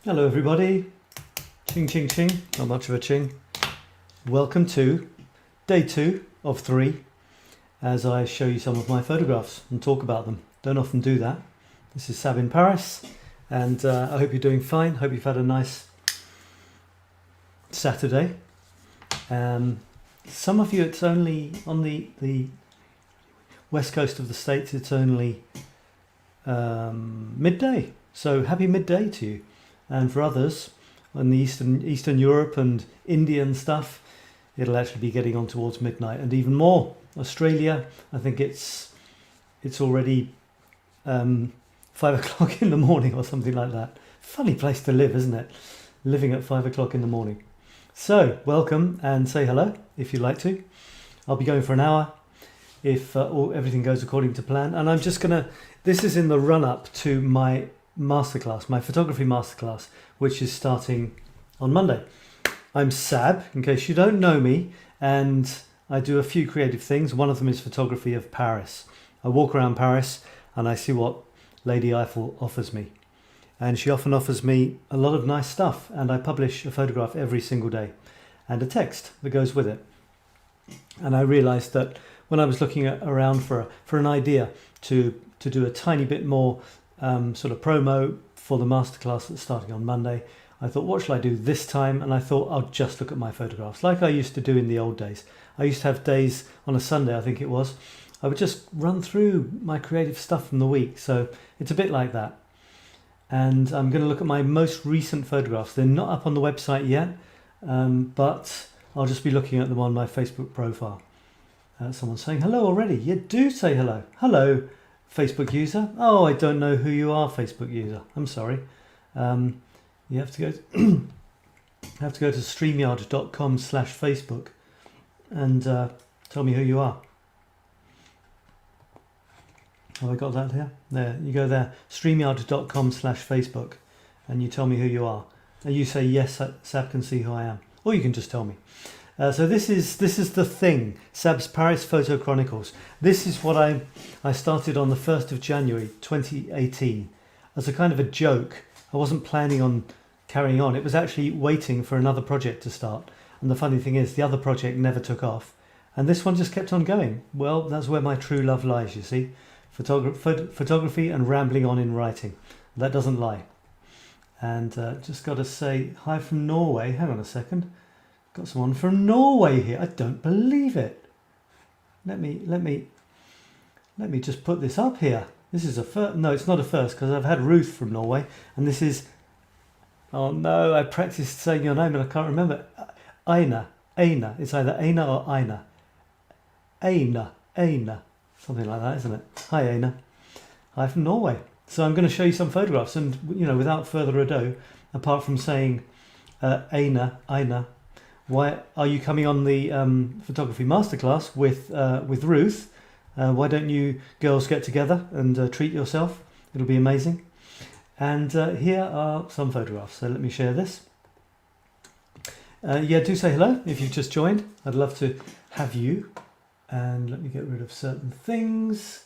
Hello everybody, ching ching ching, not much of a ching. Welcome to day 2 of 3 as I show you some of my photographs and talk about them. Don't often do that. This is 𝗏𝗏 in Paris and I hope you're doing fine. Hope you've had a nice Saturday. Some of you it's only on the west coast of the States, it's only midday. So happy midday to you. And for others, in the Eastern Europe and India and stuff, it'll actually be getting on towards midnight and even more. Australia, I think it's already 5 o'clock in the morning or something like that. Funny place to live, isn't it? Living at 5 o'clock in the morning. So, welcome and say hello if you'd like to. I'll be going for an hour if everything goes according to plan. And I'm just going to, this is in the run-up to my masterclass, my photography masterclass, which is starting on Monday. I'm Sab, in case you don't know me, and I do a few creative things. One of them is photography of Paris. I walk around Paris and I see what Lady Eiffel offers me. And she often offers me a lot of nice stuff, and I publish a photograph every single day and a text that goes with it. And I realized that when I was looking around for an idea to do a tiny bit more sort of promo for the masterclass that's starting on Monday, I thought, what shall I do this time? And I thought, I'll just look at my photographs like I used to do in the old days. I used to have days on a Sunday, I think it was. I would just run through my creative stuff from the week. So it's a bit like that. And I'm going to look at my most recent photographs. They're not up on the website yet, but I'll just be looking at them on my Facebook profile. Someone's saying hello already. You do say hello. Hello, Facebook user. Oh, I don't know who you are, Facebook user. I'm sorry. You have to go to, StreamYard.com/Facebook and tell me who you are. Have I got that here? There, you go there, StreamYard.com/Facebook, and you tell me who you are. And you say, yes, Sab can see who I am. Or you can just tell me. So this is the thing, Sab's Paris Photo Chronicles. This is what I started on the 1st of January 2018 as a kind of a joke. I wasn't planning on carrying on. It was actually waiting for another project to start. And the funny thing is, the other project never took off. And this one just kept on going. Well, that's where my true love lies, you see. Photography and rambling on in writing. That doesn't lie. And just got to say hi from Norway. Hang on a second. Got someone from Norway here. I don't believe it. Let me just put this up here. This is a first. No, it's not a first because I've had Ruth from Norway, and this is. Oh no! I practiced saying your name and I can't remember. Einar. It's either Einar or Einar. Einar. Something like that, isn't it? Hi, Einar. Hi from Norway. So I'm going to show you some photographs, and without further ado, apart from saying Einar. Why are you coming on the photography masterclass with Ruth? Why don't you girls get together and treat yourself? It'll be amazing. And here are some photographs. So let me share this. Yeah, do say hello if you've just joined. I'd love to have you. And let me get rid of certain things.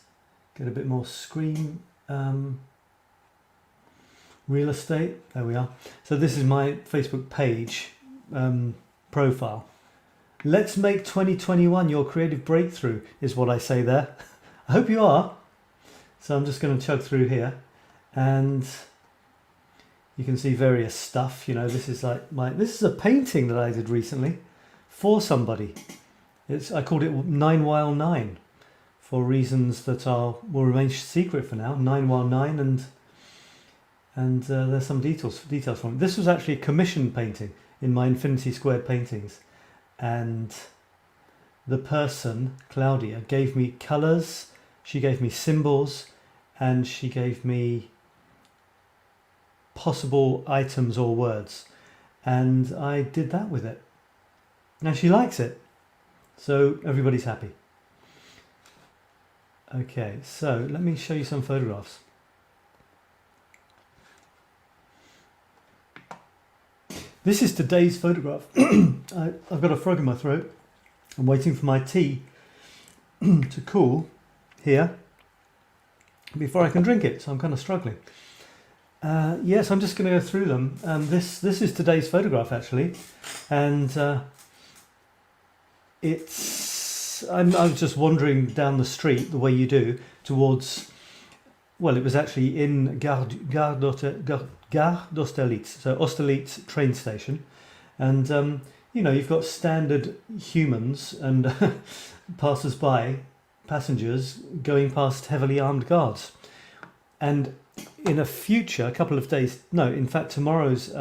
Get a bit more screen real estate. There we are. So this is my Facebook page. Profile. Let's make 2021 your creative breakthrough is what I say there. I hope you are. So I'm just going to chug through here and you can see various stuff. This is like this is a painting that I did recently for somebody. I called it 9 while 9 for reasons that will remain secret for now. 9 while 9 and there's some details from it. This was actually a commission painting in my Infinity Squared paintings, and the person, Claudia, gave me colours, she gave me symbols, and she gave me possible items or words, and I did that with it. Now she likes it, so everybody's happy. Okay, so let me show you some photographs. This is today's photograph. I've got a frog in my throat. I'm waiting for my tea to cool here before I can drink it, so I'm kind of struggling. Yes, I'm just going to go through them. This is today's photograph actually, and I was just wandering down the street the way you do towards. Well, it was actually in 𝗤𝗛𝗥𝗓𝗏, so Austerlitz train station, and you know, you've got standard humans and passers-by, passengers going past heavily armed guards, and in a future, a couple of days, no, in fact tomorrow's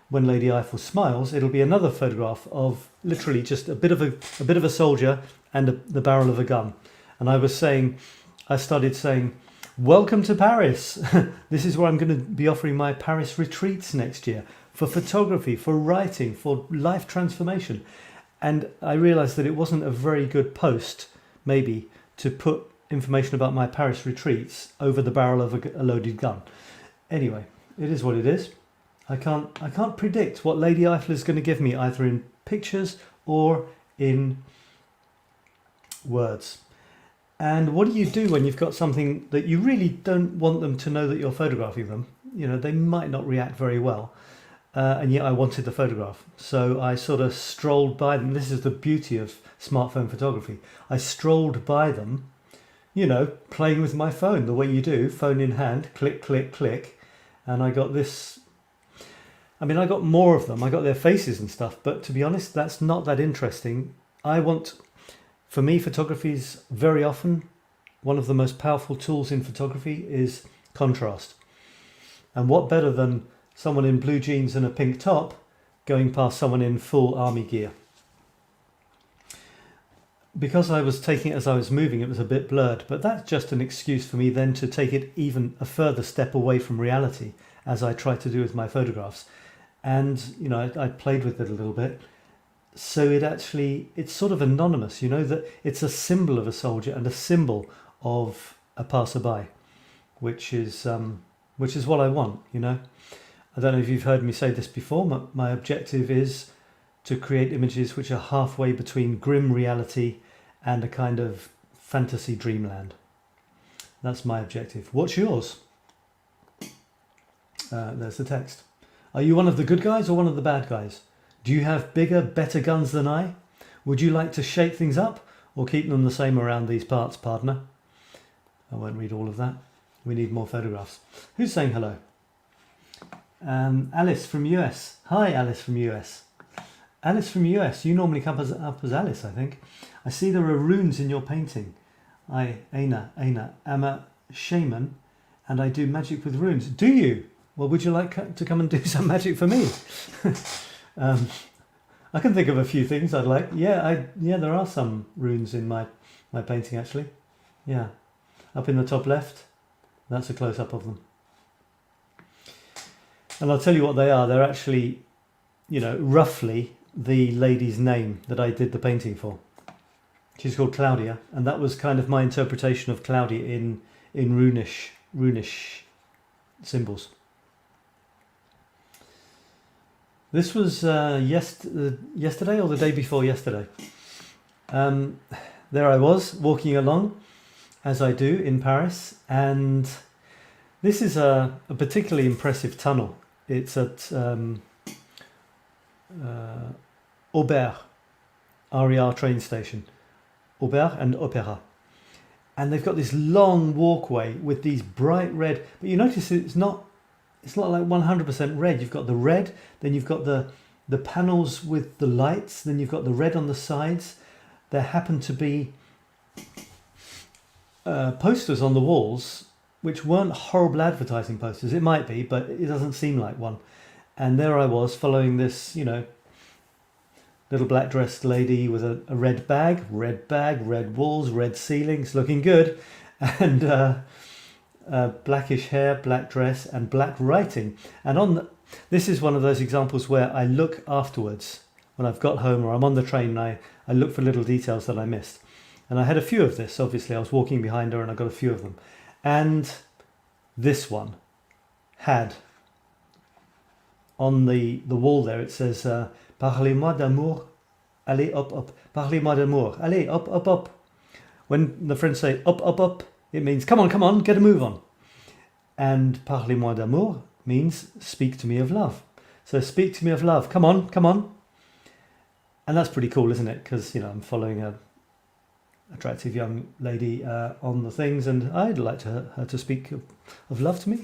When Lady Eiffel Smiles, it'll be another photograph of literally just a bit of a soldier and the barrel of a gun. And I started saying, welcome to Paris. This is where I'm going to be offering my Paris retreats next year for photography, for writing, for life transformation. And I realized that it wasn't a very good post, maybe, to put information about my Paris retreats over the barrel of a loaded gun. Anyway, it is what it is. I can't predict what Lady Eiffel is going to give me, either in pictures or in words. And what do you do when you've got something that you really don't want them to know that you're photographing them? You know, they might not react very well. And yet I wanted the photograph. So I sort of strolled by them. This is the beauty of smartphone photography. I strolled by them, you know, playing with my phone the way you do, phone in hand, click, click, click. And I got this. I mean, I got more of them. I got their faces and stuff. But to be honest, that's not that interesting. For me, photography is very often one of the most powerful tools in photography is contrast. And what better than someone in blue jeans and a pink top going past someone in full army gear. Because I was taking it as I was moving, it was a bit blurred, but that's just an excuse for me then to take it even a further step away from reality, as I try to do with my photographs. And, you know, I played with it a little bit. So it's sort of anonymous, you know, that it's a symbol of a soldier and a symbol of a passerby, which is what I want, you know. I don't know if you've heard me say this before. My objective is to create images which are halfway between grim reality and a kind of fantasy dreamland. That's my objective. What's yours? There's the text. Are you one of the good guys or one of the bad guys? Do you have bigger, better guns than I? Would you like to shake things up or keep them the same around these parts, partner? I won't read all of that. We need more photographs. Who's saying hello? Alice from US. Hi, Alice from US. Alice from US. You normally come up as Alice, I think. I see there are runes in your painting. I, Aina, am a shaman and I do magic with runes. Do you? Well, would you like to come and do some magic for me? I can think of a few things I'd like. Yeah, there are some runes in my painting actually. Yeah, up in the top left. That's a close-up of them. And I'll tell you what they are. They're actually, you know, roughly the lady's name that I did the painting for. She's called Claudia, and that was kind of my interpretation of Claudia in runish symbols. This was yesterday or the day before yesterday. There I was walking along, as I do in Paris, and this is a particularly impressive tunnel. It's at Aubert, RER train station, Aubert and Opéra. And they've got this long walkway with these bright red, but you notice it's not like 100% red. You've got the red, then you've got the panels with the lights, then you've got the red on the sides. There happen to be posters on the walls which weren't horrible advertising posters. It might be, but it doesn't seem like one. And there I was following this, you know, little black dressed lady with a red bag, red walls, red ceilings, looking good, and blackish hair, black dress, and black writing. And this is one of those examples where I look afterwards when I've got home or I'm on the train and I look for little details that I missed. And I had a few of this, obviously. I was walking behind her and I got a few of them. And this one had on the wall there, it says, Parlez-moi d'amour, allez hop hop. Parlez-moi d'amour, allez hop hop hop. When the French say up up up, it means come on, get a move on. and parlez-moi d'amour means speak to me of love. So speak to me of love. Come on, come on. And that's pretty cool, isn't it? Because, you know, I'm following a attractive young lady on the things, and I'd like her to speak of love to me.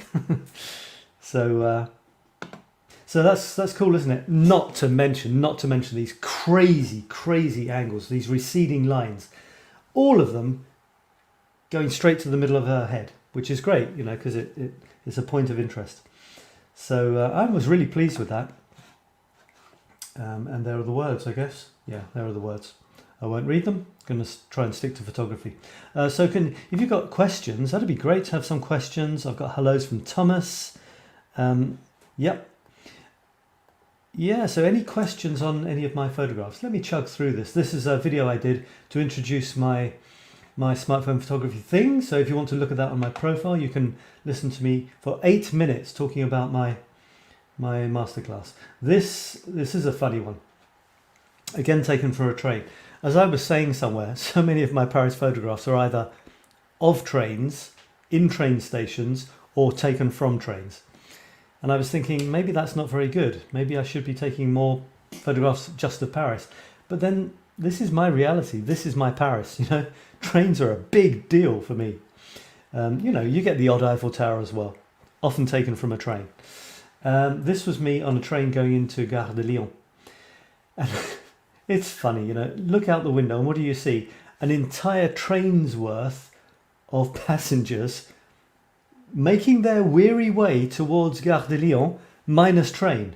So that's cool, isn't it? Not to mention these crazy angles, these receding lines, all of them going straight to the middle of her head, which is great, you know, because it's a point of interest. So I was really pleased with that. And there are the words, I guess. Yeah, there are the words. I won't read them. I'm going to try and stick to photography. So if you've got questions, that'd be great to have some questions. I've got hellos from Thomas. Yep. Yeah, so any questions on any of my photographs? Let me chug through this. This is a video I did to introduce my smartphone photography thing. So if you want to look at that on my profile, you can listen to me for 8 minutes talking about my masterclass. This is a funny one. Again, taken for a train. As I was saying somewhere, so many of my Paris photographs are either of trains, in train stations, or taken from trains. And I was thinking, maybe that's not very good. Maybe I should be taking more photographs just of Paris. But then this is my reality. This is my Paris. You know, trains are a big deal for me. You know, you get the odd Eiffel Tower as well, often taken from a train. This was me on a train going into Gare de Lyon. And it's funny, you know, look out the window and what do you see? An entire train's worth of passengers making their weary way towards Gare de Lyon minus train.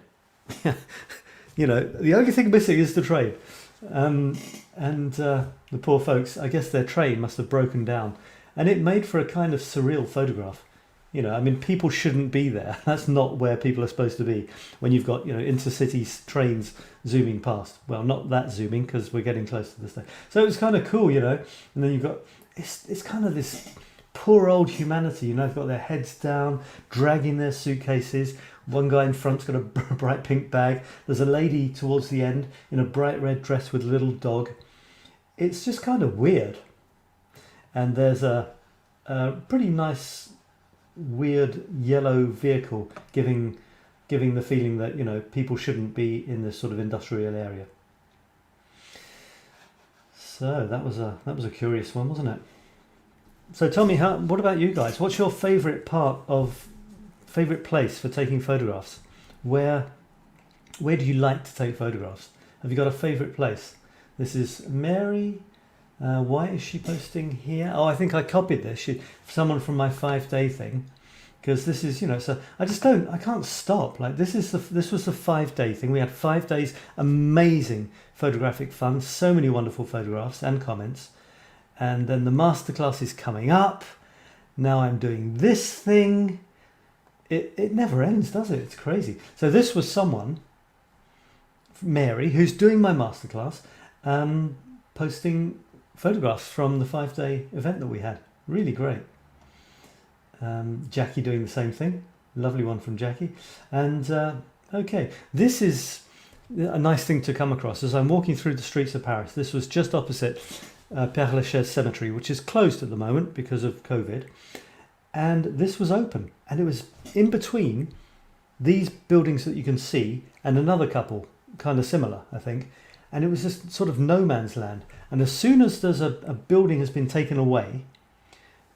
You know, the only thing missing is the train. The poor folks, I guess their train must have broken down. And it made for a kind of surreal photograph. You know, I mean, people shouldn't be there. That's not where people are supposed to be when you've got, you know, intercity trains zooming past. Well, not that zooming because we're getting close to the station. So it was kind of cool, you know. And then you've got, it's kind of this poor old humanity, you know, they've got their heads down, dragging their suitcases. One guy in front's got a bright pink bag. There's a lady towards the end in a bright red dress with a little dog. It's just kind of weird. And there's a pretty nice weird yellow vehicle giving the feeling that, you know, people shouldn't be in this sort of industrial area. So that was a curious one, wasn't it? So tell me, what about you guys? What's your favourite place for taking photographs? Where do you like to take photographs? Have you got a favourite place? This is Mary. Why is she posting here? Oh, I think I copied this. Someone from my 5-day thing, because this is, you know, so I can't stop. Like this was the 5-day thing. We had 5 days, amazing photographic fun, so many wonderful photographs and comments. And then the masterclass is coming up. Now I'm doing this thing. It never ends, does it? It's crazy. So this was someone, Mary, who's doing my masterclass, posting photographs from the 5-day event that we had. Really great. Jackie doing the same thing. Lovely one from Jackie. And okay, this is a nice thing to come across as I'm walking through the streets of Paris. This was just opposite Père-Lachaise Cemetery, which is closed at the moment because of COVID. And this was open. And it was in between these buildings that you can see and another couple, kind of similar, I think. And it was just sort of no man's land. And as soon as there's a building has been taken away,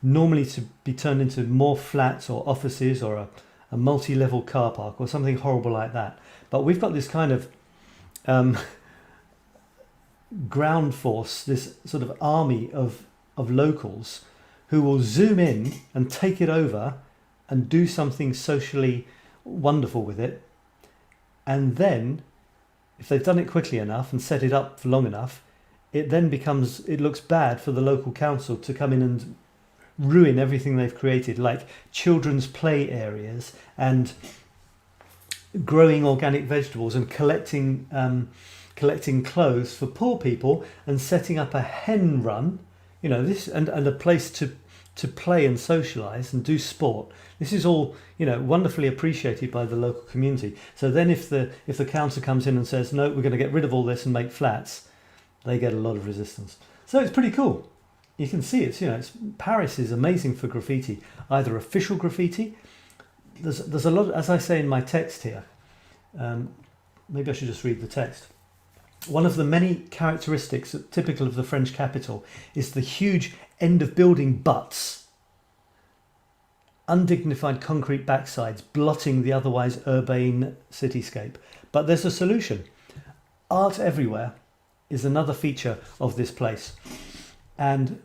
normally to be turned into more flats or offices or a multi-level car park or something horrible like that. But we've got this kind of ground force, this sort of army of locals who will zoom in and take it over and do something socially wonderful with it. And then, if they've done it quickly enough and set it up for long enough, it looks bad for the local council to come in and ruin everything they've created, like children's play areas and growing organic vegetables and collecting clothes for poor people and setting up a hen run, you know, this and a place to play and socialize and do sport. This is all, you know, wonderfully appreciated by the local community. So then if the council comes in and says, no, we're going to get rid of all this and make flats, they get a lot of resistance. So it's pretty cool. You can see Paris is amazing for graffiti, either official graffiti there's a lot, as I say in my text here. Maybe I should just read the text. One of the many characteristics typical of the French capital is the huge end of building butts, undignified concrete backsides blotting the otherwise urbane cityscape. But there's a solution. Art everywhere is another feature of this place. And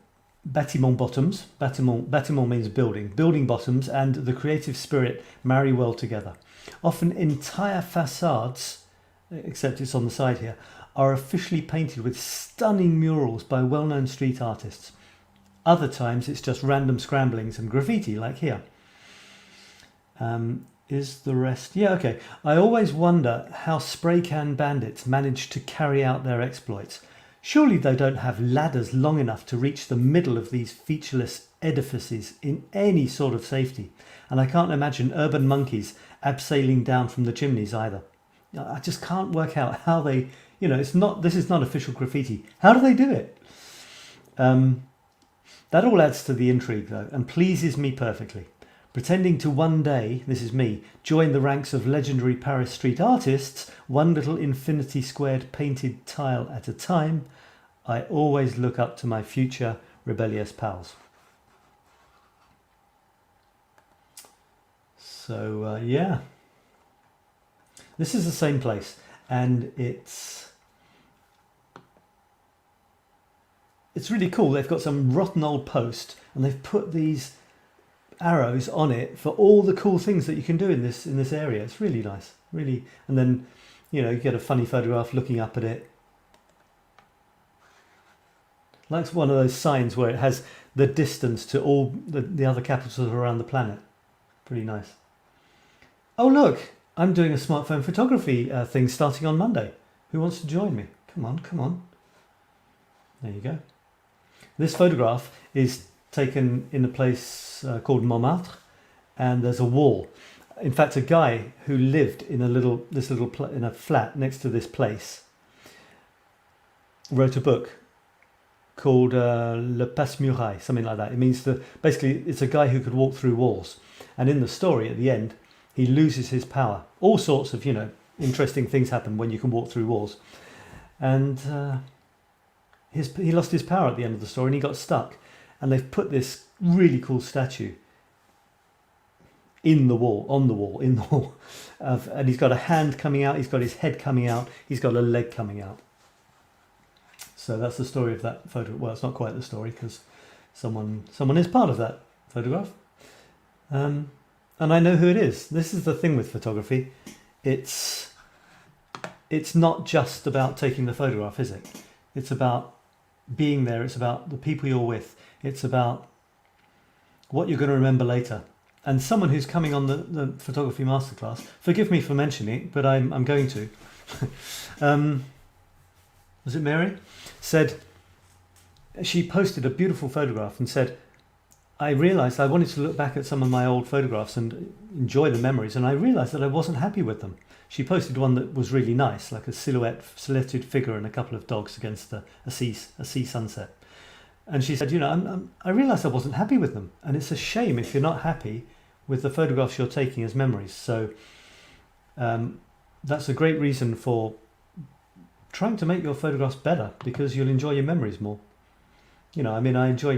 bâtiment bottoms, bâtiment means building bottoms and the creative spirit marry well together. Often entire facades, except it's on the side here, are officially painted with stunning murals by well-known street artists. Other times it's just random scramblings and graffiti, like here. Is the rest... Yeah, okay. I always wonder how spray can bandits manage to carry out their exploits. Surely they don't have ladders long enough to reach the middle of these featureless edifices in any sort of safety. And I can't imagine urban monkeys abseiling down from the chimneys either. I just can't work out how they... You know, this is not official graffiti. How do they do it? That all adds to the intrigue, though, and pleases me perfectly. Pretending to one day, this is me, join the ranks of legendary Paris street artists, one little infinity squared painted tile at a time, I always look up to my future rebellious pals. So, yeah. This is the same place, and it's really cool. They've got some rotten old post, and they've put these arrows on it for all the cool things that you can do in this area. It's really nice, really. And then, you know, you get a funny photograph looking up at it, like one of those signs where it has the distance to all the other capitals around the planet. Pretty nice. Oh look, I'm doing a smartphone photography thing starting on Monday. Who wants to join me? Come on. There you go. This photograph is taken in a place called Montmartre, and there's a wall. In fact, a guy who lived in in a flat next to this place wrote a book called 𝗪𝗔𝗔𝗔, something like that. It means basically it's a guy who could walk through walls, and in the story at the end he loses his power. All sorts of, you know, interesting things happen when you can walk through walls, and he lost his power at the end of the story and he got stuck. And they've put this really cool statue on the wall, and he's got a hand coming out, he's got his head coming out, he's got a leg coming out. So that's the story of that photo. Well, it's not quite the story because someone is part of that photograph. And I know who it is. This is the thing with photography. It's not just about taking the photograph, is it? It's about being there. It's about the people you're with. It's about what you're going to remember later. And someone who's coming on the photography masterclass, forgive me for mentioning it, but I'm going to. Was it Mary? Said, she posted a beautiful photograph and said, I realised I wanted to look back at some of my old photographs and enjoy the memories, and I realised that I wasn't happy with them. She posted one that was really nice, like a silhouetted figure and a couple of dogs against a sea sunset. And she said, you know, I realised I wasn't happy with them, and it's a shame if you're not happy with the photographs you're taking as memories. So that's a great reason for trying to make your photographs better, because you'll enjoy your memories more. You know, I mean, I know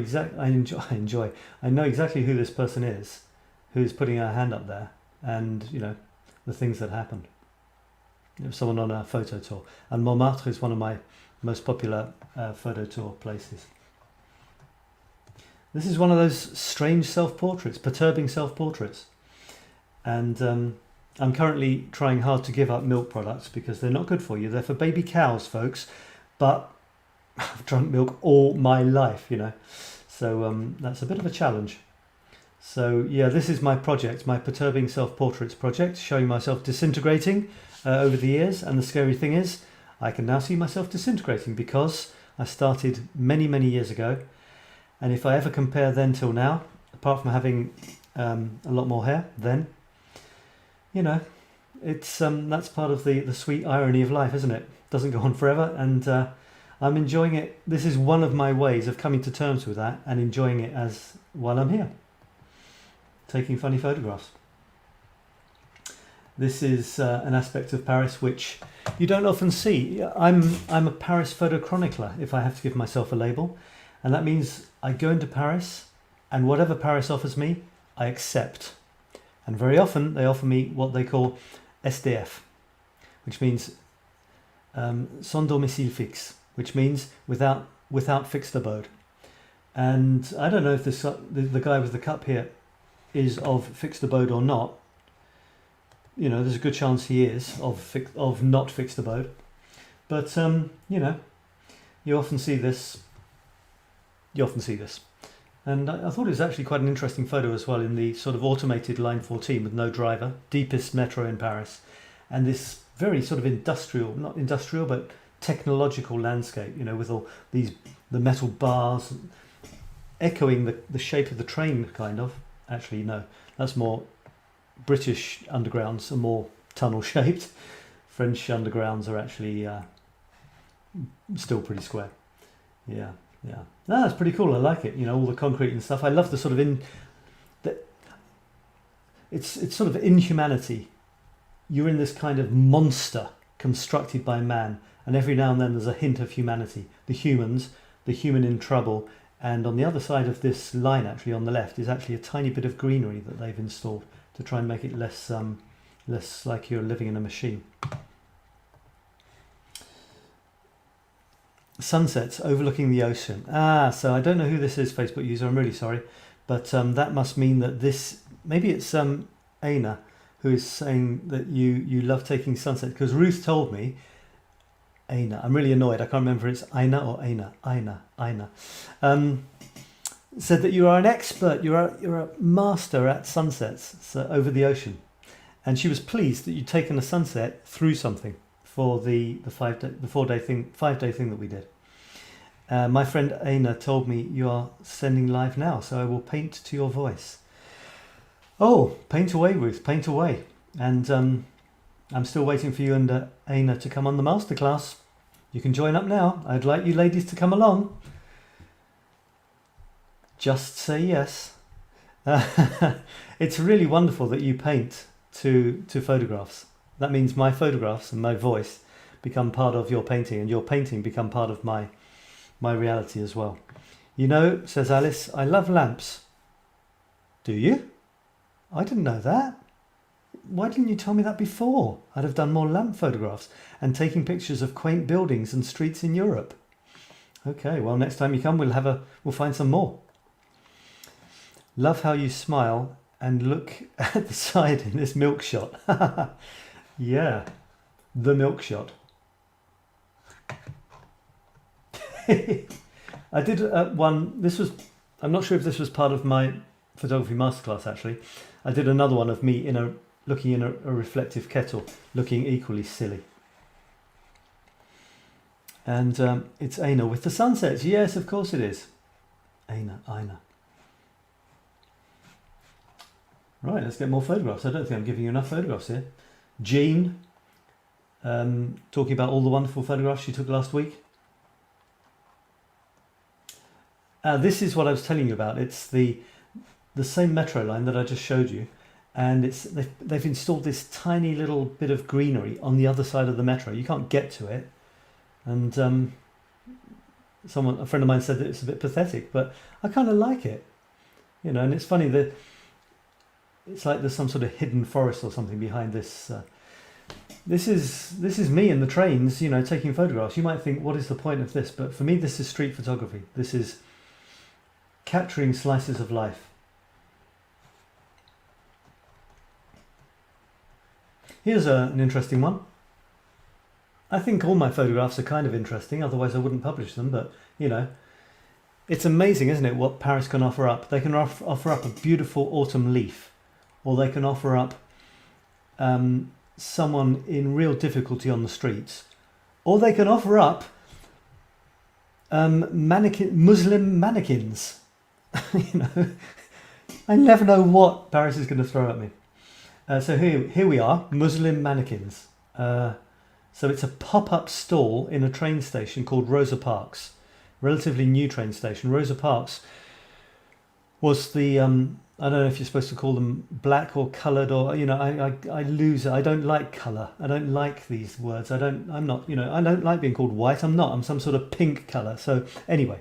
exactly who this person is, who's putting her hand up there, and, you know, the things that happened. There was someone on a photo tour, and Montmartre is one of my most popular photo tour places. This is one of those strange self-portraits, perturbing self-portraits. And I'm currently trying hard to give up milk products because they're not good for you. They're for baby cows, folks. But I've drunk milk all my life, you know. So that's a bit of a challenge. So yeah, this is my project, my perturbing self-portraits project, showing myself disintegrating over the years. And the scary thing is, I can now see myself disintegrating because I started many, many years ago. And if I ever compare then till now, apart from having a lot more hair then, you know, it's that's part of the sweet irony of life, isn't it? Doesn't go on forever, and I'm enjoying it. This is one of my ways of coming to terms with that and enjoying it while I'm here, taking funny photographs. This is an aspect of Paris which you don't often see. I'm a Paris photo chronicler, if I have to give myself a label. And that means I go into Paris and whatever Paris offers me, I accept. And very often they offer me what they call SDF, which means sans domicile fixe, which means without fixed abode. And I don't know if this the guy with the cup here is of fixed abode or not. You know, there's a good chance he is of not fixed abode. But you know, you often see this. And I thought it was actually quite an interesting photo as well, in the sort of automated line 14 with no driver, deepest metro in Paris, and this very sort of industrial, not industrial, but technological landscape, you know, with all the metal bars echoing the shape of the train, kind of. Actually, no, that's more British undergrounds are more tunnel shaped. French undergrounds are actually still pretty square. Yeah. No, that's pretty cool. I like it. You know, all the concrete and stuff. I love the sort of it's sort of inhumanity. You're in this kind of monster constructed by man, and every now and then there's a hint of humanity. The humans, the human in trouble, and on the other side of this line, actually on the left, is actually a tiny bit of greenery that they've installed to try and make it less like you're living in a machine. Sunsets overlooking the ocean. So I don't know who this is, Facebook user, I'm really sorry, but that must mean that this, maybe it's Aina, who is saying that you love taking sunsets, because Ruth told me, Aina, I'm really annoyed, I can't remember if it's Aina or Aina, said that you are an expert, you're a master at sunsets over the ocean, and she was pleased that you'd taken a sunset through something for the 5 day thing that we did. My friend Aina told me you are sending live now, so I will paint to your voice. Oh, paint away, Ruth, paint away. And I'm still waiting for you and Aina to come on the masterclass. You can join up now. I'd like you ladies to come along. Just say yes. It's really wonderful that you paint to photographs. That means my photographs and my voice become part of your painting, and your painting become part of my reality as well. You know, says Alice, I love lamps. Do you? I didn't know that. Why didn't you tell me that before? I'd have done more lamp photographs and taking pictures of quaint buildings and streets in Europe. Okay, well, next time you come, we'll find some more. Love how you smile and look at the side in this milk shot. Yeah, the milk shot. I did one, I'm not sure if this was part of my photography masterclass actually. I did another one of me looking in a reflective kettle, looking equally silly. And it's Aina with the sunsets. Yes, of course it is. Aina. Right, let's get more photographs. I don't think I'm giving you enough photographs here. Jean, talking about all the wonderful photographs she took last week. This is what I was telling you about. It's the same metro line that I just showed you, and they've installed this tiny little bit of greenery on the other side of the metro. You can't get to it, and a friend of mine said that it's a bit pathetic, but I kind of like it, you know. And it's funny that it's like there's some sort of hidden forest or something behind this. This is me in the trains, you know, taking photographs. You might think, what is the point of this? But for me, this is street photography. This is capturing slices of life. Here's an interesting one. I think all my photographs are kind of interesting, otherwise I wouldn't publish them, but, you know, it's amazing, isn't it, what Paris can offer up. They can offer up a beautiful autumn leaf, or they can offer up someone in real difficulty on the streets, or they can offer up Muslim mannequins. You know, I never know what Paris is going to throw at me. So here we are, Muslim mannequins. So it's a pop-up stall in a train station called Rosa Parks, relatively new train station. Rosa Parks was the I don't know if you're supposed to call them black or coloured, or I lose it. I don't like colour. I don't like these words. I'm not, I don't like being called white. I'm not. I'm some sort of pink colour. So anyway,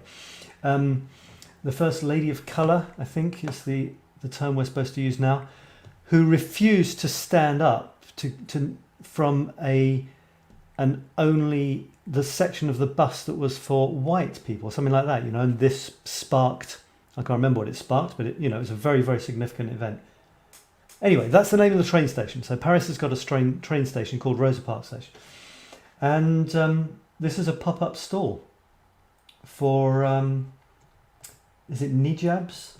the First Lady of Colour, I think, is the term we're supposed to use now, who refused to stand up from only the section of the bus that was for white people, something like that, and this sparked, I can't remember what it sparked, but it was a very, very significant event. Anyway, that's the name of the train station. So Paris has got a train station called Rosa Parks Station. And this is a pop-up stall for, is it hijabs?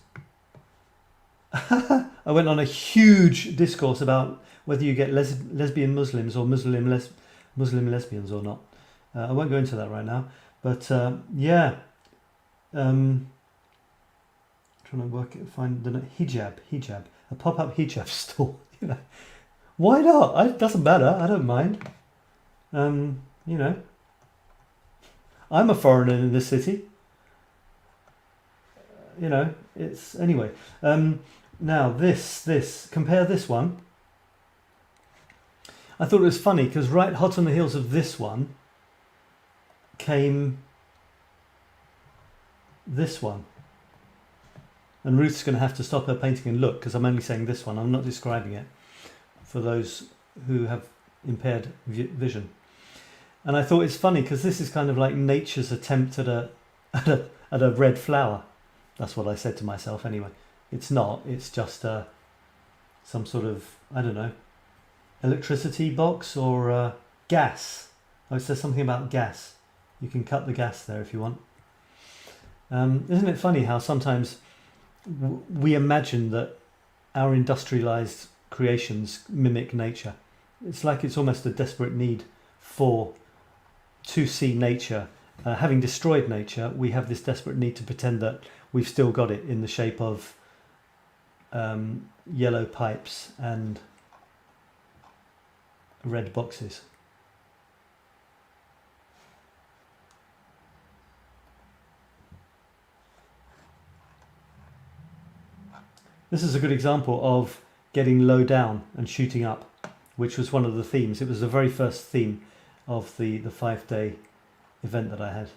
I went on a huge discourse about whether you get lesbian Muslims or Muslim lesbians or not. I won't go into that right now, but yeah. Trying to find the hijab, a pop-up hijab store. Why not? It doesn't matter. I don't mind. I'm a foreigner in this city. It's anyway. Now this compare this one. I thought it was funny because right hot on the heels of this one came this one. And Ruth's going to have to stop her painting and look, because I'm only saying this one. I'm not describing it for those who have impaired vision. And I thought it's funny because this is kind of like nature's attempt at a red flower. That's what I said to myself anyway. It's not. It's just some sort of, I don't know, electricity box or gas. Oh, it says something about gas. You can cut the gas there if you want. Isn't it funny how sometimes we imagine that our industrialized creations mimic nature? It's like it's almost a desperate need to see nature. Having destroyed nature, we have this desperate need to pretend that we've still got it in the shape of yellow pipes and red boxes. This is a good example of getting low down and shooting up, which was one of the themes. It was the very first theme of the 5-day event that I had.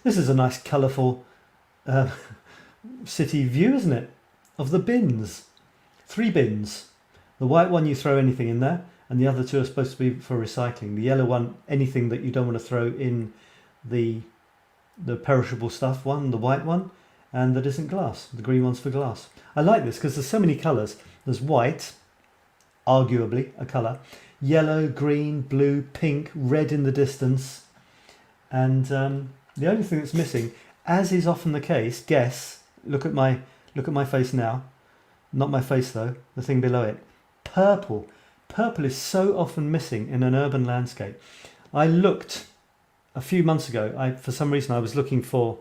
This is a nice colourful city view, isn't it? Of the bins. 3 bins. The white one, you throw anything in there, and the other 2 are supposed to be for recycling. The yellow one, anything that you don't want to throw in the perishable stuff one, the white one, and that isn't glass. The green one's for glass. I like this because there's so many colours. There's white, arguably a colour, yellow, green, blue, pink, red in the distance, and the only thing that's missing, as is often the case, guess, look at my face now, not my face though, the thing below it, purple. Purple is so often missing in an urban landscape. I looked a few months ago, for some reason I was looking for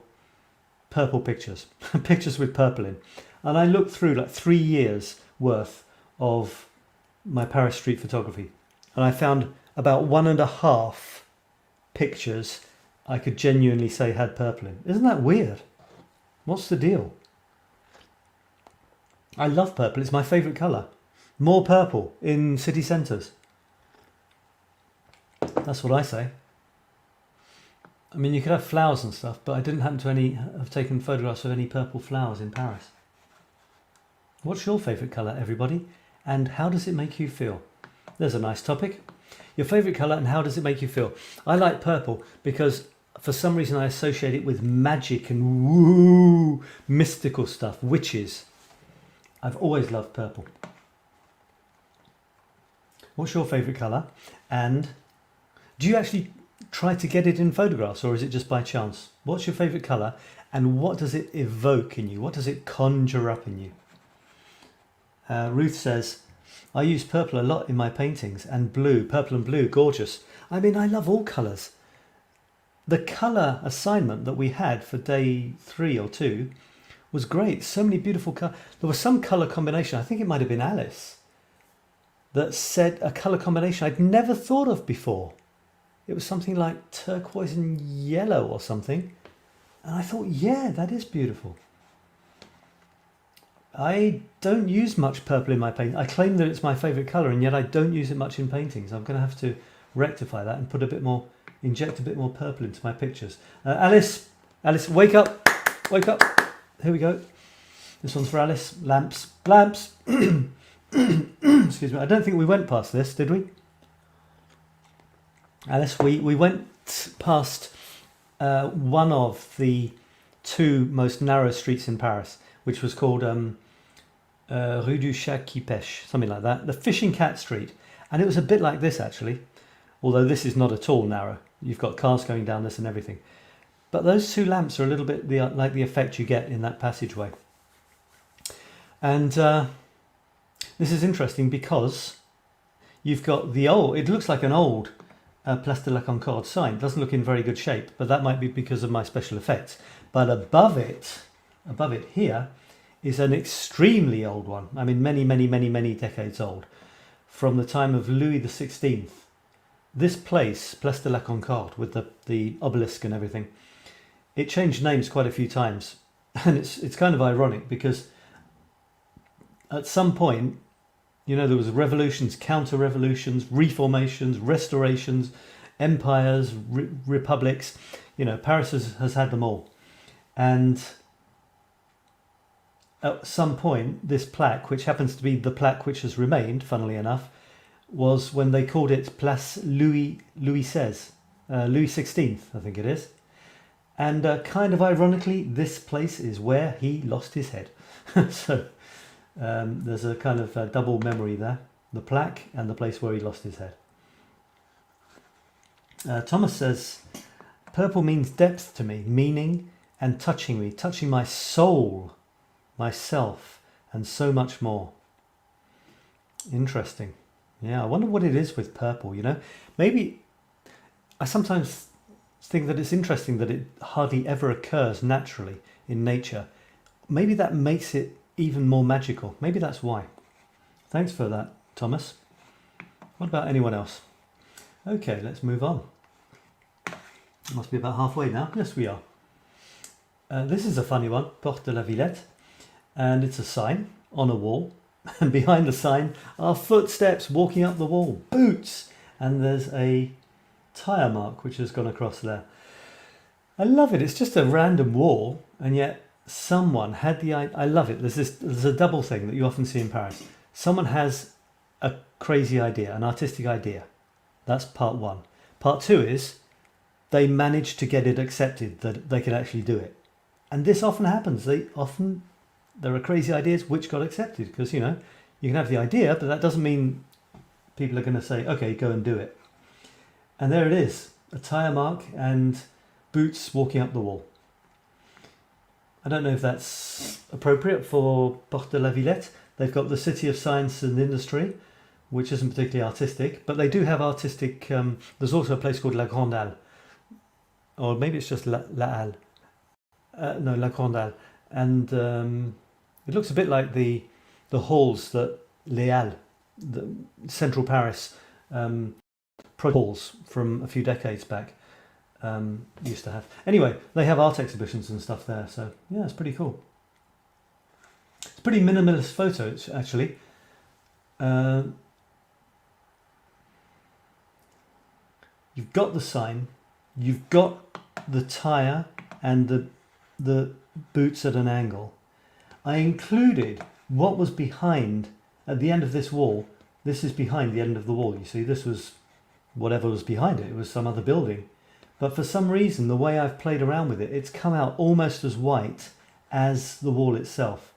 purple pictures, pictures with purple in, and I looked through like 3 years worth of my Paris street photography, and I found about 1.5 pictures I could genuinely say had purple in. Isn't that weird? What's the deal? I love purple. It's my favourite colour. More purple in city centres. That's what I say. I mean, you could have flowers and stuff, but I didn't happen to have taken photographs of any purple flowers in Paris. What's your favourite colour, everybody? And how does it make you feel? There's a nice topic. Your favourite colour and how does it make you feel? I like purple because for some reason I associate it with magic and woo, mystical stuff, witches. I've always loved purple. What's your favourite colour? And do you actually try to get it in photographs, or is it just by chance? What's your favourite colour and what does it evoke in you? What does it conjure up in you? Ruth says, I use purple a lot in my paintings, and blue, purple and blue, gorgeous. I mean, I love all colours. The colour assignment that we had for day 3 or 2 was great. So many beautiful colours. There was some colour combination, I think it might have been Alice, that said a colour combination I'd never thought of before. It was something like turquoise and yellow or something. And I thought, yeah, that is beautiful. I don't use much purple in my paint. I claim that it's my favourite colour, and yet I don't use it much in paintings. I'm going to have to rectify that and put a bit more, inject a bit more purple into my pictures. Alice, wake up, wake up. Here we go. This one's for Alice. Lamps, lamps. Excuse me. I don't think we went past this, did we? Alice, we went past one of the two most narrow streets in Paris, which was called Rue du Chat qui Pêche, something like that. The Fishing Cat Street. And it was a bit like this, actually. Although this is not at all narrow. You've got cars going down this and everything. But those two lamps are a little bit like the effect you get in that passageway. And this is interesting because you've got the old, it looks like an old Place de la Concorde sign. It doesn't look in very good shape, but that might be because of my special effects. But above it here, is an extremely old one. I mean, many decades old. From the time of Louis XVI. This place, Place de la Concorde, with the obelisk and everything, it changed names quite a few times. And it's kind of ironic because at some point, you know, there was revolutions, counter-revolutions, reformations, restorations, empires, republics. You know, Paris has had them all. And at some point, this plaque, which happens to be the plaque which has remained, funnily enough, was when they called it Place Louis XVI, Louis XVI, I think it is. And kind of ironically, this place is where he lost his head. So there's a kind of double memory there. The plaque and the place where he lost his head. Thomas says, purple means depth to me, meaning and touching me, touching my soul, myself, and so much more. Interesting. Yeah, I wonder what it is with purple, you know. Maybe I sometimes think that it's interesting that it hardly ever occurs naturally in nature. Maybe that makes it even more magical. Maybe that's why. Thanks for that, Thomas. What about anyone else? Okay, let's move on. Must be about halfway now. Yes, we are. This is a funny one, Porte de la Villette, and it's a sign on a wall, and behind the sign are footsteps walking up the wall, boots, and there's a tyre mark which has gone across there. I love it. It's just a random wall, and yet someone had the idea. I love it. There's a double thing that you often see in Paris. Someone has a crazy idea, an artistic idea. That's part one. Part two is they manage to get it accepted that they can actually do it. And this often happens. There are crazy ideas which got accepted because, you know, you can have the idea, but that doesn't mean people are going to say, okay, go and do it. And there it is, a tyre mark and boots walking up the wall. I don't know if that's appropriate for Porte de la Villette. They've got the City of Science and Industry, which isn't particularly artistic, but they do have artistic. There's also a place called La Grande Halle, or maybe it's just La Halle. No, La Grande Halle, and it looks a bit like the halls that Les Halles, the central Paris halls from a few decades back used to have. Anyway, they have art exhibitions and stuff there, so yeah, it's pretty cool. It's a pretty minimalist photo, actually. You've got the sign, you've got the tyre and the boots at an angle. I included what was behind at the end of this wall. This is behind the end of the wall, you see. This was whatever was behind it. It was some other building. But for some reason, the way I've played around with it, it's come out almost as white as the wall itself.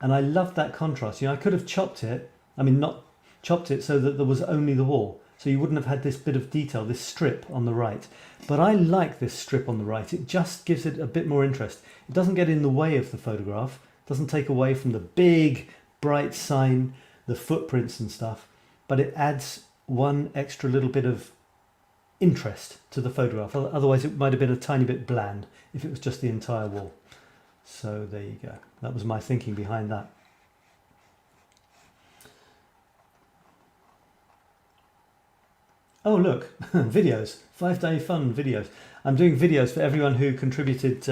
And I love that contrast. You know, I could have chopped it. I mean, not chopped it so that there was only the wall. So you wouldn't have had this bit of detail, this strip on the right. But I like this strip on the right. It just gives it a bit more interest. It doesn't get in the way of the photograph. It doesn't take away from the big, bright sign, the footprints and stuff. But it adds one extra little bit of interest to the photograph. Otherwise, it might have been a tiny bit bland if it was just the entire wall. So there you go. That was my thinking behind that. Oh look, videos, 5-day fun videos. I'm doing videos for everyone who contributed,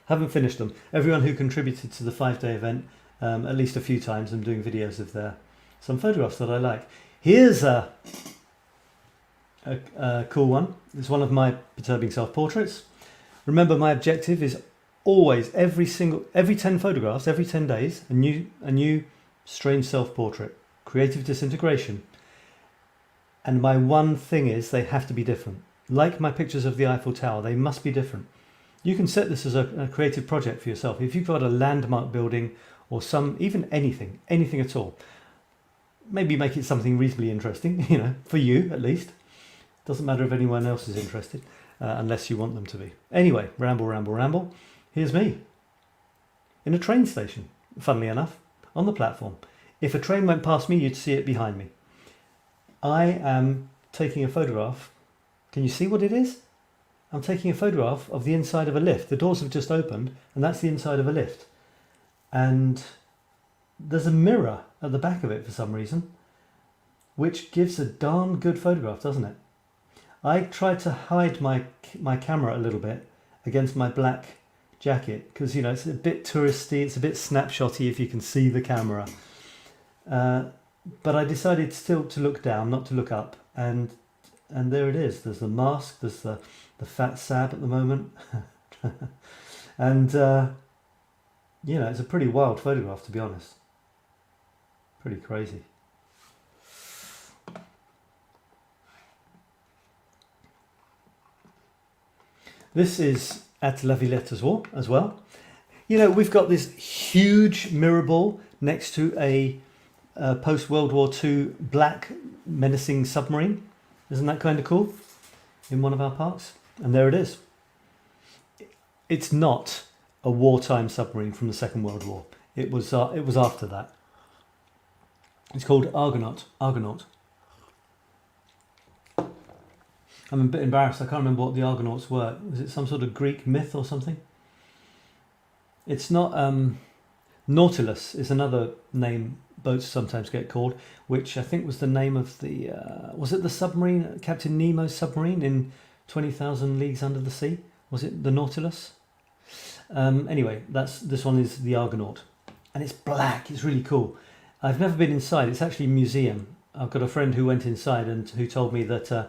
haven't finished them, everyone who contributed to the 5-day event at least a few times. I'm doing videos of some photographs that I like. Here's a cool one. It's one of my perturbing self-portraits. Remember, my objective is always every 10 photographs, every 10 days, a new strange self-portrait, creative disintegration. And my one thing is they have to be different. Like my pictures of the Eiffel Tower, they must be different. You can set this as a creative project for yourself. If you've got a landmark building or even anything at all, maybe make it something reasonably interesting, for you at least. Doesn't matter if anyone else is interested, unless you want them to be. Anyway, ramble. Here's me in a train station, funnily enough, on the platform. If a train went past me, you'd see it behind me. I am taking a photograph. Can you see what it is? I'm taking a photograph of the inside of a lift. The doors have just opened, and that's the inside of a lift. And there's a mirror at the back of it for some reason, which gives a darn good photograph, doesn't it? I tried to hide my camera a little bit against my black jacket because, it's a bit touristy, it's a bit snapshotty if you can see the camera. But I decided still to look down, not to look up, and there it is. There's the mask, there's the fat Sab at the moment. And, it's a pretty wild photograph, to be honest. Pretty crazy. This is 𝗪𝗏 as well. We've got this huge mirror ball next to a post-World War II black menacing submarine. Isn't that kind of cool? In one of our parks. And there it is. It's not a wartime submarine from the Second World War. It was after that. It's called Argonaut. I'm a bit embarrassed. I can't remember what the Argonauts were. Was it some sort of Greek myth or something? It's not... Nautilus is another name boats sometimes get called, which I think was the name of the... was it the submarine, Captain Nemo's submarine in 20,000 Leagues Under the Sea? Was it the Nautilus? Anyway, this one is the Argonaut. And it's black. It's really cool. I've never been inside. It's actually a museum. I've got a friend who went inside and who told me that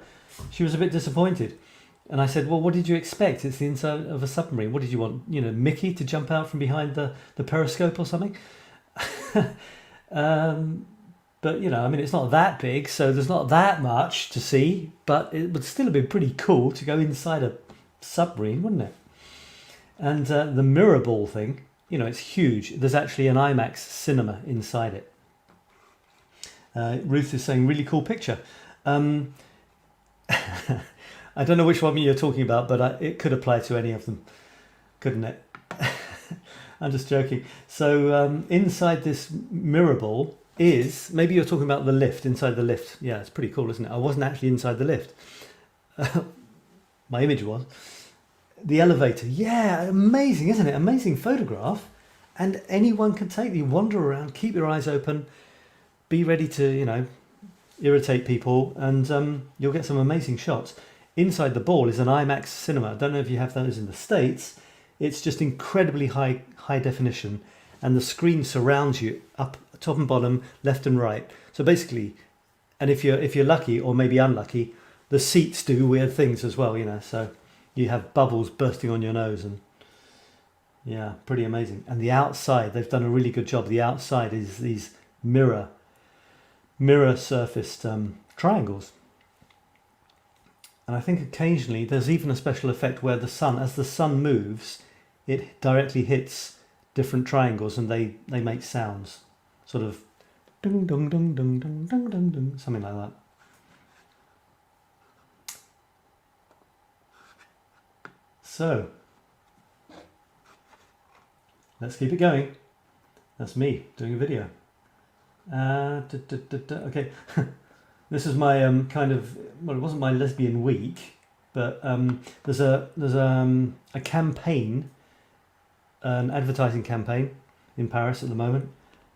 she was a bit disappointed. And I said, well, what did you expect? It's the inside of a submarine. What did you want? Mickey to jump out from behind the periscope or something? But, it's not that big, so there's not that much to see. But it would still have been pretty cool to go inside a submarine, wouldn't it? And the mirror ball thing, it's huge. There's actually an IMAX cinema inside it. Ruth is saying, really cool picture. I don't know which one you're talking about, but it could apply to any of them, couldn't it? I'm just joking. So inside this mirror ball is, maybe you're talking about the lift, inside the lift. Yeah, it's pretty cool, isn't it? I wasn't actually inside the lift. My image was. The elevator. Yeah, amazing, isn't it? Amazing photograph. And anyone can take you, wander around, keep your eyes open, be ready to, irritate people, and you'll get some amazing shots. Inside the ball is an IMAX cinema. I don't know if you have those in the States. It's just incredibly high definition, and the screen surrounds you up, top and bottom, left and right. So basically, and if you're lucky or maybe unlucky, the seats do weird things as well. So you have bubbles bursting on your nose, and yeah, pretty amazing. And the outside, they've done a really good job. The outside is these mirror surfaced triangles. And I think occasionally there's even a special effect where as the sun moves, it directly hits different triangles and they make sounds. Sort of dung dung dung dung dung dung dung dung, something like that. So let's keep it going. That's me doing a video. Okay. This is my kind of, well, it wasn't my lesbian week, but there's a campaign, an advertising campaign in Paris at the moment,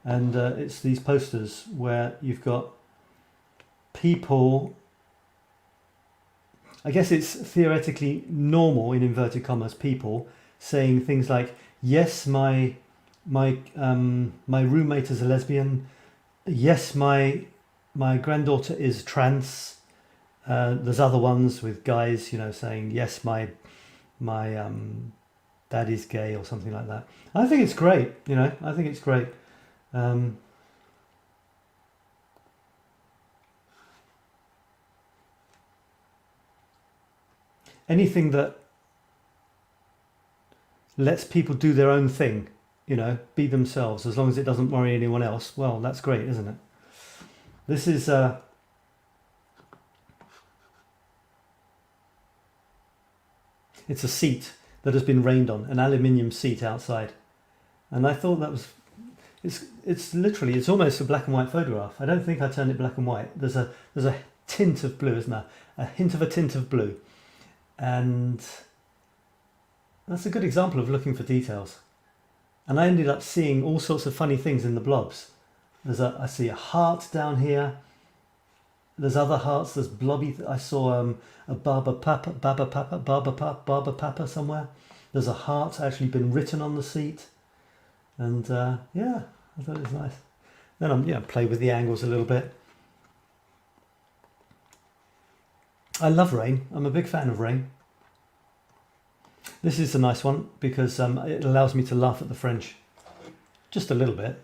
and it's these posters where you've got people, I guess it's theoretically normal, in inverted commas, people saying things like, yes, my my roommate is a lesbian. Yes, my granddaughter is trans. There's other ones with guys, you know, saying yes, my dad is gay or something like that. I think it's great, you know. I think it's great. Anything that lets people do their own thing, you know, be themselves, as long as it doesn't worry anyone else, well, that's great, isn't it? This is it's a seat that has been rained on, an aluminium seat outside, and I thought that was, it's literally, it's almost a black and white photograph. I don't think I turned it black and white. There's a tint of blue, isn't there? A hint of a tint of blue. And that's a good example of looking for details. And I ended up seeing all sorts of funny things in the blobs. I see a heart down here. There's other hearts. There's blobby. I saw a 𝗣𝗔𝗥𝗬𝗧𝗢 somewhere. There's a heart actually been written on the seat. And yeah, I thought it was nice. Then I'm play with the angles a little bit. I love rain. I'm a big fan of rain. This is a nice one because it allows me to laugh at the French. Just a little bit.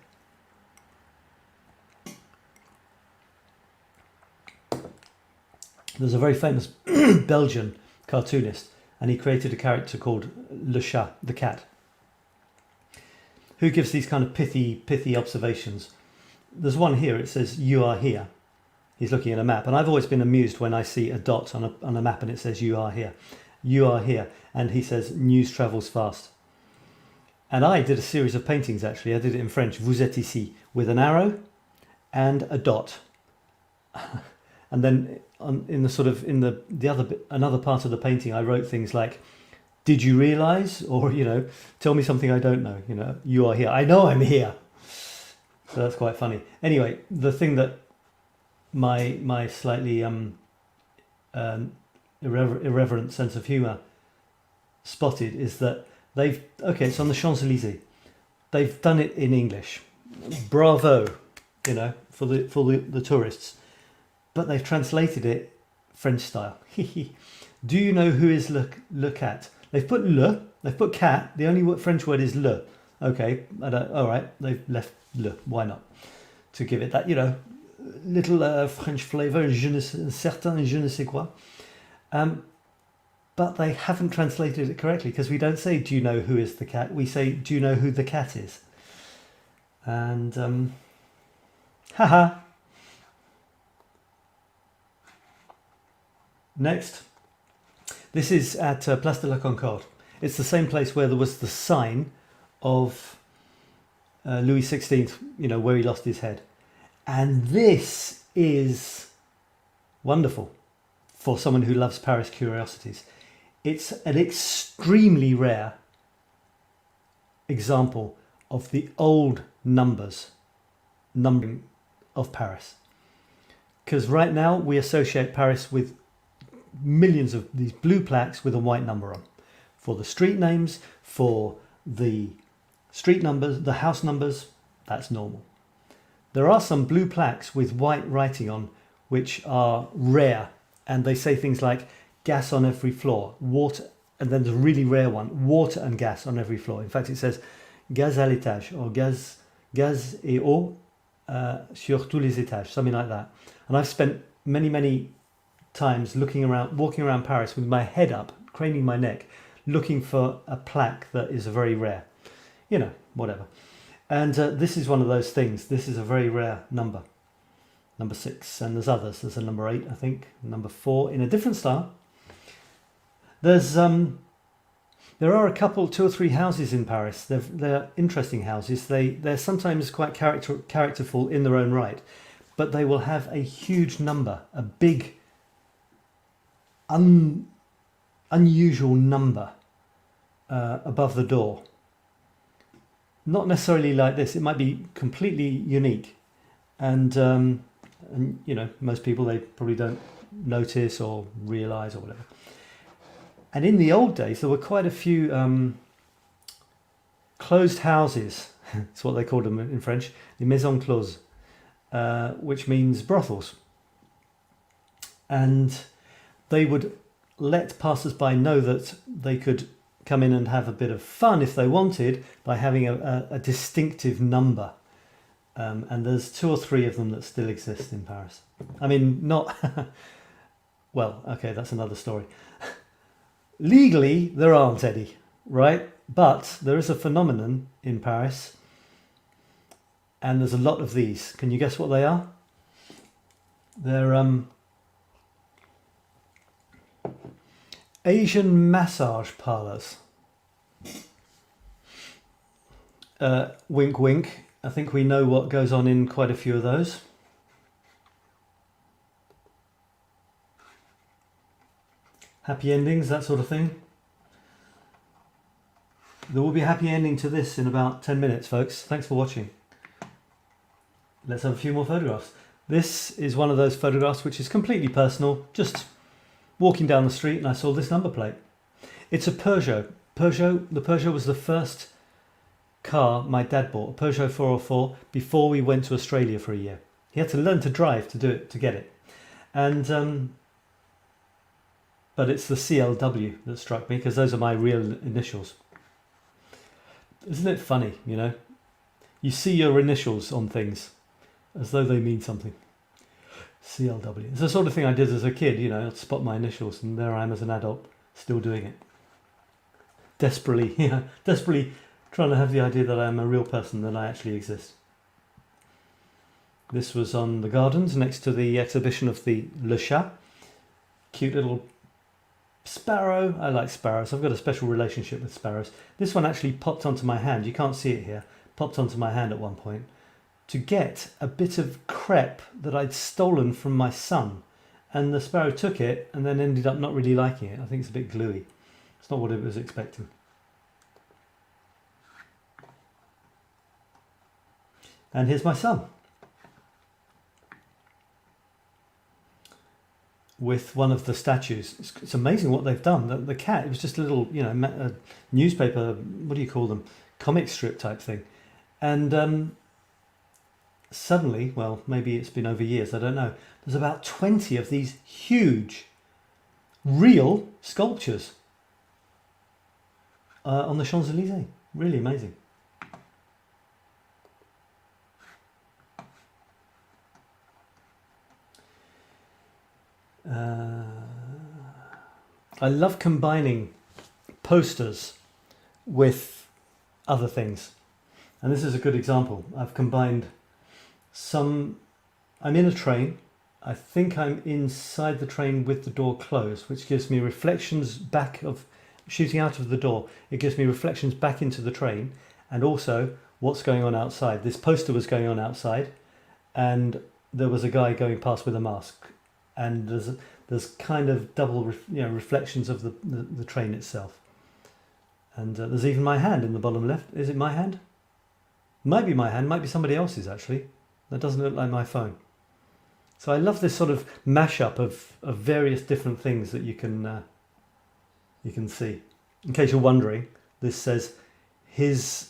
There's a very famous Belgian cartoonist, and he created a character called 𝗏𝗏, the cat, who gives these kind of pithy observations. There's one here, it says, "You are here." He's looking at a map, and I've always been amused when I see a dot on a map and it says "You are here." You are here. And he says, "News travels fast." And I did a series of paintings, actually. I did it in French, "Vous êtes ici," with an arrow and a dot. And then another part of the painting, I wrote things like, "Did you realize?" Or, you know, "Tell me something I don't know." You know, "You are here." I know I'm here. So that's quite funny. Anyway, the thing that my slightly irreverent sense of humour spotted is that it's on the Champs-Élysées. They've done it in English. Bravo, you know, for the tourists. But they've translated it French style. Do you know who is le cat? They've put le, they've put cat. The only French word is le. Okay, all right, they've left le. Why not? To give it that, you know, little French flavour, certain je ne sais quoi. But they haven't translated it correctly, because we don't say "Do you know who is the cat?" We say "Do you know who the cat is?" And haha. Next, this is at Place de la Concorde. It's the same place where there was the sign of Louis XVI, you know, where he lost his head. And this is wonderful for someone who loves Paris curiosities. It's an extremely rare example of the old numbering of Paris. Because right now we associate Paris with millions of these blue plaques with a white number on. For the street names, for the street numbers, the house numbers, that's normal. There are some blue plaques with white writing on which are rare, and they say things like "gas on every floor," water, and then there's a really rare one, "water and gas on every floor." In fact, it says "gaz à l'étage" or gaz et eau sur tous les étages, something like that. And I've spent many times walking around Paris with my head up, craning my neck, looking for a plaque that is very rare. You know, whatever. And this is one of those things. This is a very rare number. Number 6, and there's others. There's a number 8, I think, number 4 in a different style. There's there are a couple, 2 or 3 houses in Paris. They're interesting houses. They're sometimes quite characterful in their own right, but they will have a huge number, a big, unusual number above the door. Not necessarily like this. It might be completely unique, and you know, most people, they probably don't notice or realise or whatever. And in the old days, there were quite a few closed houses It's what they called them in French, les maisons closes, which means brothels. And they would let passers-by know that they could come in and have a bit of fun if they wanted by having a distinctive number. And there's 2 or 3 of them that still exist in Paris. I mean, not... well, okay, that's another story. Legally, there aren't any, right? But there is a phenomenon in Paris, and there's a lot of these. Can you guess what they are? They're Asian massage parlours. Wink, wink. I think we know what goes on in quite a few of those. Happy endings, that sort of thing. There will be a happy ending to this in about 10 minutes, folks. Thanks for watching. Let's have a few more photographs. This is one of those photographs which is completely personal. Just walking down the street and I saw this number plate. It's a Peugeot. The Peugeot was the first car my dad bought, a Peugeot 404, before we went to Australia for a year. He had to learn to drive to do it, to get it. And but it's the CLW that struck me, because those are my real initials. Isn't it funny, you know? You see your initials on things as though they mean something. CLW. It's the sort of thing I did as a kid, you know, I'd spot my initials, and there I am as an adult, still doing it. Desperately, yeah, desperately trying to have the idea that I am a real person, that I actually exist. This was on the gardens next to the exhibition of the Le Chat. Cute little sparrow. I like sparrows. I've got a special relationship with sparrows. This one actually popped onto my hand. You can't see it here. Popped onto my hand at one point to get a bit of crepe that I'd stolen from my son. And the sparrow took it and then ended up not really liking it. I think it's a bit gluey. It's not what it was expecting. And here's my son. With one of the statues. It's amazing what they've done. The cat, it was just a little, you know, a newspaper, what do you call them? Comic strip type thing. And suddenly, well, maybe it's been over years, I don't know, there's about 20 of these huge, real sculptures on the Champs-Élysées. Really amazing. I love combining posters with other things, and this is a good example. I've combined some. I'm in a train. I think I'm inside the train with the door closed, which gives me reflections back of shooting out of the door. It gives me reflections back into the train, and also what's going on outside. This poster was going on outside, and there was a guy going past with a mask. And there's kind of double reflections of the train itself. And there's even my hand in the bottom left. Is it my hand? Might be my hand, might be somebody else's actually. That doesn't look like my phone. So I love this sort of mashup of various different things that you can see. In case you're wondering, this says his...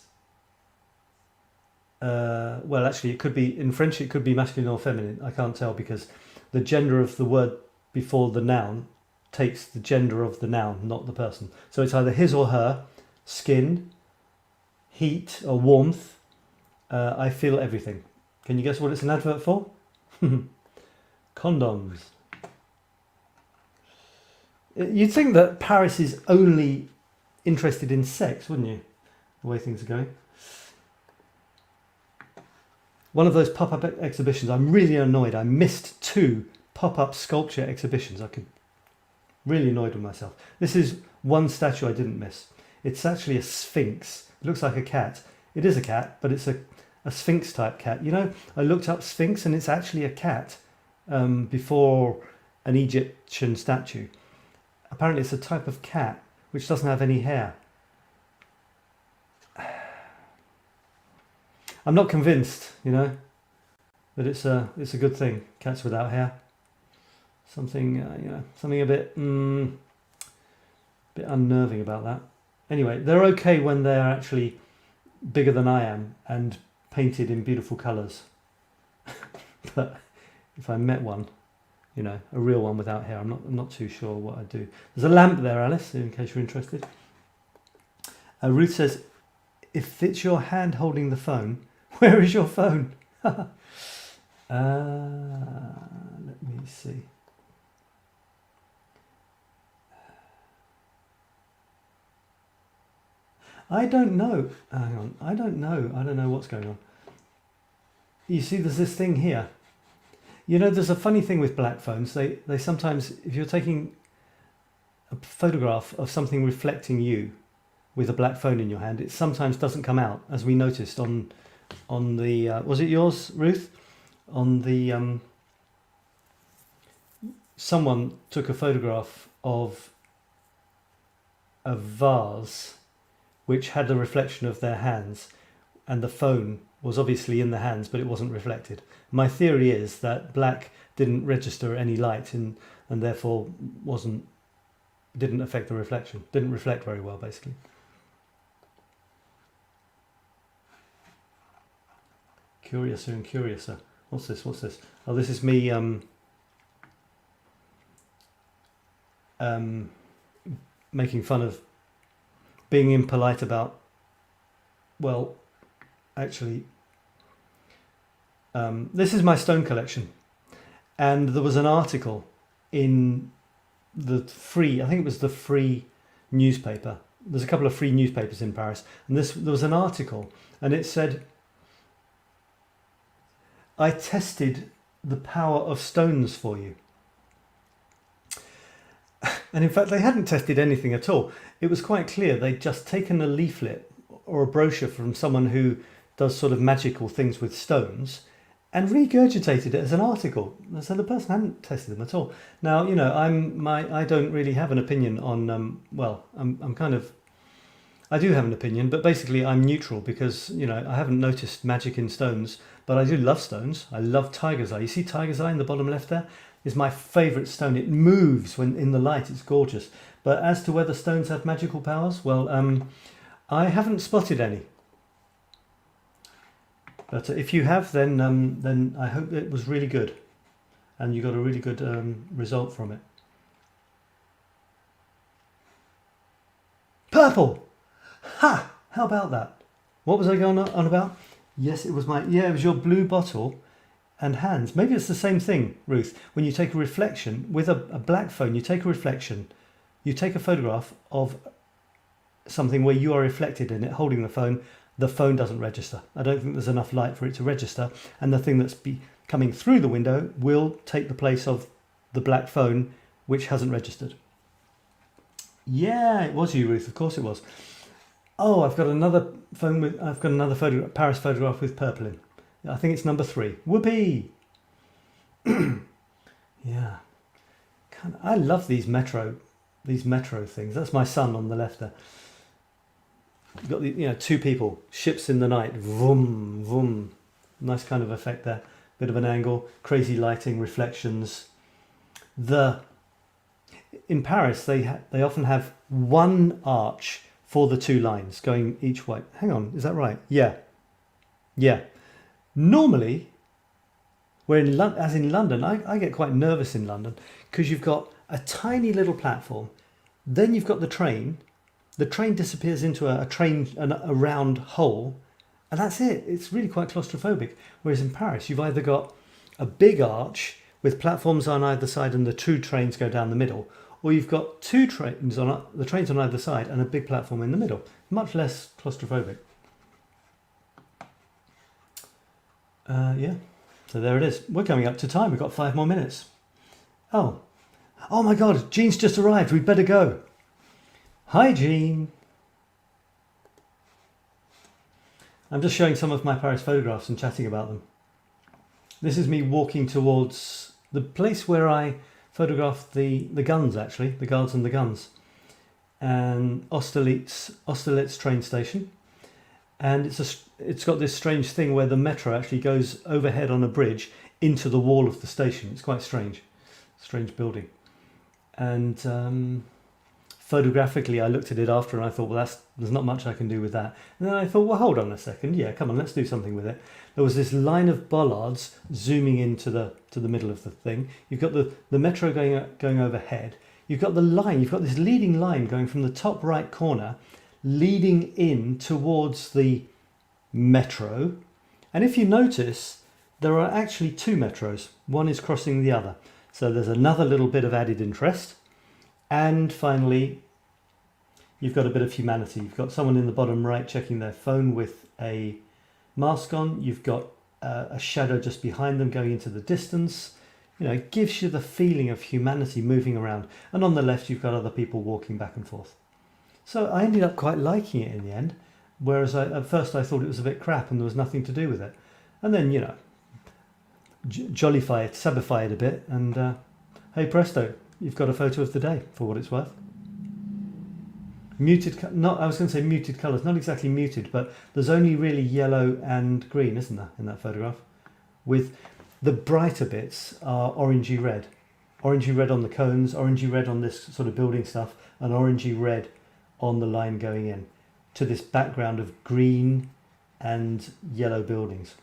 well, actually, it could be, in French, it could be masculine or feminine. I can't tell because the gender of the word before the noun takes the gender of the noun, not the person. So it's either his or her, skin, heat or warmth. I feel everything. Can you guess what it's an advert for? Condoms. You'd think that Paris is only interested in sex, wouldn't you? The way things are going. One of those pop-up exhibitions, I'm really annoyed. I missed 2 pop-up sculpture exhibitions. I could really annoyed with myself. This is one statue I didn't miss. It's actually a sphinx. It looks like a cat. It is a cat, but it's a sphinx type cat. You know, I looked up sphinx and it's actually a cat before an Egyptian statue. Apparently it's a type of cat which doesn't have any hair. I'm not convinced, you know, that it's a good thing. Cats without hair, something something a bit unnerving about that. Anyway, they're okay when they're actually bigger than I am and painted in beautiful colours. But if I met one, you know, a real one without hair, I'm not too sure what I'd do. There's a lamp there, Alice, in case you're interested. Ruth says, if it's your hand holding the phone, where is your phone? Let me see. I don't know. Hang on. I don't know. I don't know what's going on. You see, there's this thing here. You know, there's a funny thing with black phones. They sometimes, if you're taking a photograph of something reflecting you with a black phone in your hand, it sometimes doesn't come out, as we noticed on the, was it yours, Ruth? On the, someone took a photograph of a vase which had the reflection of their hands, and the phone was obviously in the hands, but it wasn't reflected. My theory is that black didn't register any light and therefore didn't affect the reflection, didn't reflect very well, basically. Curiouser and curiouser. What's this? What's this? Oh, this is me making fun of being impolite about, well, actually, this is my stone collection, and there was an article in the Free, I think it was the Free newspaper. There's a couple of free newspapers in Paris, and there was an article, and it said, I tested the power of stones for you. And in fact, they hadn't tested anything at all. It was quite clear they'd just taken a leaflet or a brochure from someone who does sort of magical things with stones and regurgitated it as an article. So the person hadn't tested them at all. Now, you know, I don't really have an opinion on, well, I'm kind of, I do have an opinion, but basically I'm neutral because, you know, I haven't noticed magic in stones, but I do love stones. I love 𝗏𝗏𝗏𝗏. You see 𝗏𝗏𝗏𝗏 in the bottom left there? Is my favourite stone. It moves when in the light, it's gorgeous. But as to whether stones have magical powers, well, I haven't spotted any. But if you have, then I hope it was really good, and you got a really good result from it. Purple! Ha! How about that? What was I going on about? Yes, it was it was your blue bottle and hands. Maybe it's the same thing, Ruth. When you take a reflection with a black phone, you take a reflection, you take a photograph of something where you are reflected in it, holding the phone doesn't register. I don't think there's enough light for it to register, and the thing that's coming through the window will take the place of the black phone, which hasn't registered. Yeah, it was you, Ruth. Of course it was. Oh, I've got another Paris photograph with purple in. I think it's number 3. Whoopee! Yeah. I love these metro things. That's my son on the left there. You've got the, you know, 2 people, ships in the night, vroom, vroom. Nice kind of effect there. Bit of an angle, crazy lighting, reflections. In Paris, they often have one arch for the 2 lines going each way. Hang on, is that right? Yeah. Yeah. Normally, as in London, I get quite nervous in London because you've got a tiny little platform, then you've got the train disappears into a round hole, and that's it. It's really quite claustrophobic. Whereas in Paris, you've either got a big arch with platforms on either side and the 2 trains go down the middle, or you've got the trains on either side and a big platform in the middle. Much less claustrophobic. Yeah, so there it is. We're coming up to time. We've got 5 more minutes. Oh my God, Jean's just arrived. We'd better go. Hi, Jean. I'm just showing some of my Paris photographs and chatting about them. This is me walking towards the place where I photographed the guns, actually, the guards and the guns, and Austerlitz train station. And it's got this strange thing where the metro actually goes overhead on a bridge into the wall of the station. It's quite strange building. And photographically, I looked at it after and I thought, well, there's not much I can do with that. And then I thought, well, hold on a second. Yeah, come on, let's do something with it. There was this line of bollards zooming into the middle of the thing. You've got the metro going overhead. You've got the line. You've got this leading line going from the top right corner, leading in towards the metro. And if you notice, there are actually two metros. One is crossing the other. So there's another little bit of added interest. And finally, you've got a bit of humanity. You've got someone in the bottom right checking their phone with a mask on. You've got a shadow just behind them going into the distance. You know, it gives you the feeling of humanity moving around. And on the left, you've got other people walking back and forth. So I ended up quite liking it in the end. Whereas at first I thought it was a bit crap and there was nothing to do with it. And then, you know, jollify it, sabify it a bit, and hey presto, you've got a photo of the day for what it's worth. Muted, I was going to say muted colours, not exactly muted, but there's only really yellow and green, isn't there, in that photograph? With the brighter bits are orangey red. Orangey red on the cones, orangey red on this sort of building stuff, and orangey red on the line going in to this background of green and yellow buildings.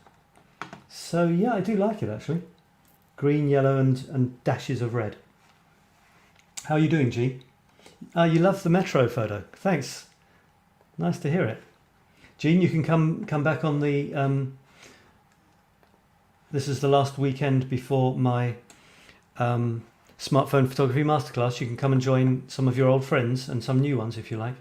So yeah, I do like it actually. Green, yellow and dashes of red. How are you doing, G? You love the metro photo. Thanks. Nice to hear it. Jean, you can come back on the... this is the last weekend before my smartphone photography masterclass. You can come and join some of your old friends and some new ones if you like.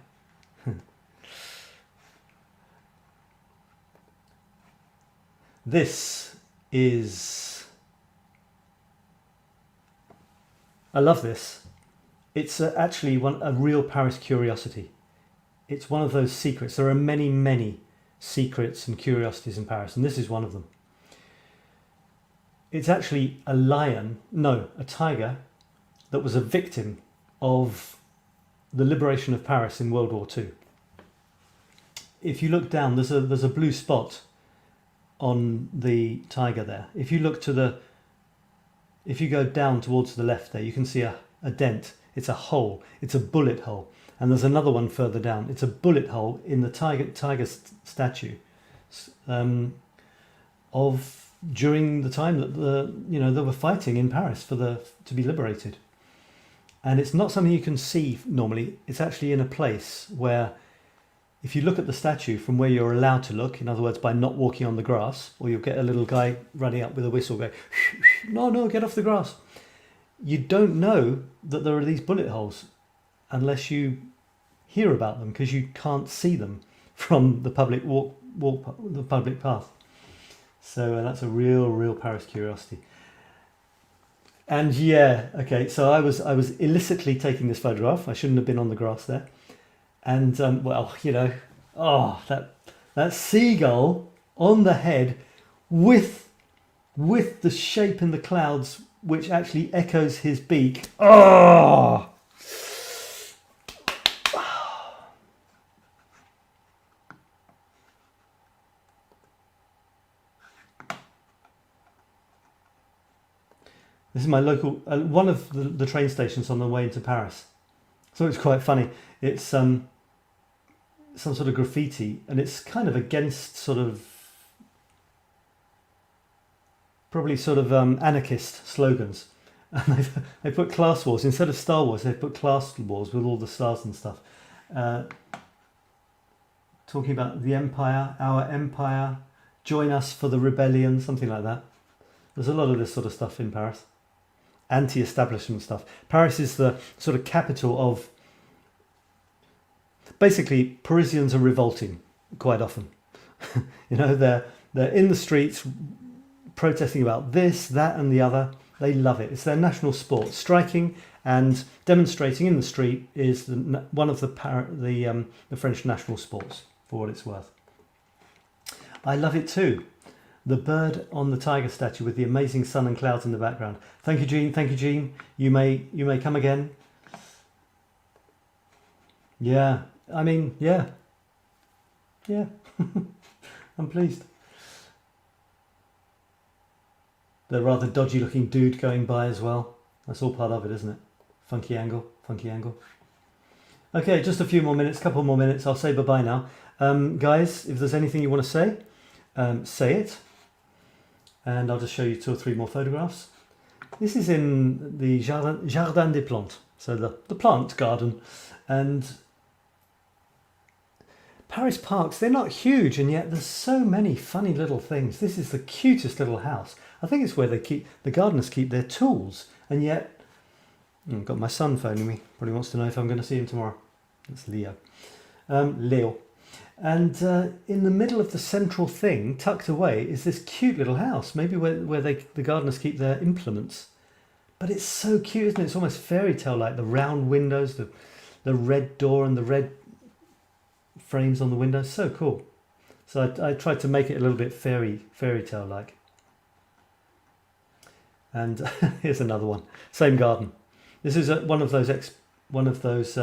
This is... I love this. It's actually a real Paris curiosity. It's one of those secrets. There are many, many secrets and curiosities in Paris, and this is one of them. It's actually a tiger that was a victim of the liberation of Paris in World War II. If you look down, there's a blue spot on the tiger there. If you look if you go down towards the left there, you can see a dent. It's a hole. It's a bullet hole. And there's another one further down. It's a bullet hole in the tiger statue of during the time that they were fighting in Paris to be liberated. And it's not something you can see normally. It's actually in a place where, if you look at the statue from where you're allowed to look, in other words, by not walking on the grass, or you'll get a little guy running up with a whistle going, no, get off the grass. You don't know that there are these bullet holes unless you hear about them, because you can't see them from the public the public path. So that's a real Paris curiosity. And yeah, okay, so I was illicitly taking this photograph. I shouldn't have been on the grass there. And that seagull on the head with the shape in the clouds, which actually echoes his beak. Oh! This is my local, one of the train stations on the way into Paris. So it's quite funny. It's some sort of graffiti, and it's kind of against probably anarchist slogans. And they put class wars instead of Star Wars. They put class wars with all the stars and stuff. Talking about the empire, our empire, join us for the rebellion, something like that. There's a lot of this sort of stuff in Paris. Anti-establishment stuff. Paris is the sort of capital of... Basically, Parisians are revolting quite often. They're in the streets protesting about this, that and the other. They love it. It's their national sport. Striking and demonstrating in the street is one of the French national sports, for what it's worth. I love it too. The bird on the tiger statue with the amazing sun and clouds in the background. Thank you, Jean. Thank you, Jean. You may come again. Yeah. I mean, yeah. I'm pleased. The rather dodgy looking dude going by as well. That's all part of it, isn't it? Funky angle. Okay, just a few more minutes, couple more minutes. I'll say bye-bye now. Guys, if there's anything you want to say it. And I'll just show you 2 or 3 more photographs. This is in the Jardin des Plantes, so the plant garden. And Paris parks, they're not huge, and yet there's so many funny little things. This is the cutest little house. I think it's where the gardeners keep their tools. And yet, I've got my son phoning me. Probably wants to know if I'm going to see him tomorrow. That's Leo. Leo. And in the middle of the central thing, tucked away, is this cute little house. Maybe where the gardeners keep their implements. But it's so cute, isn't it? It's almost fairy tale-like. The round windows, the red door and the red frames on the windows. So cool. So I tried to make it a little bit fairy tale-like. And here's another one. Same garden. This is one of those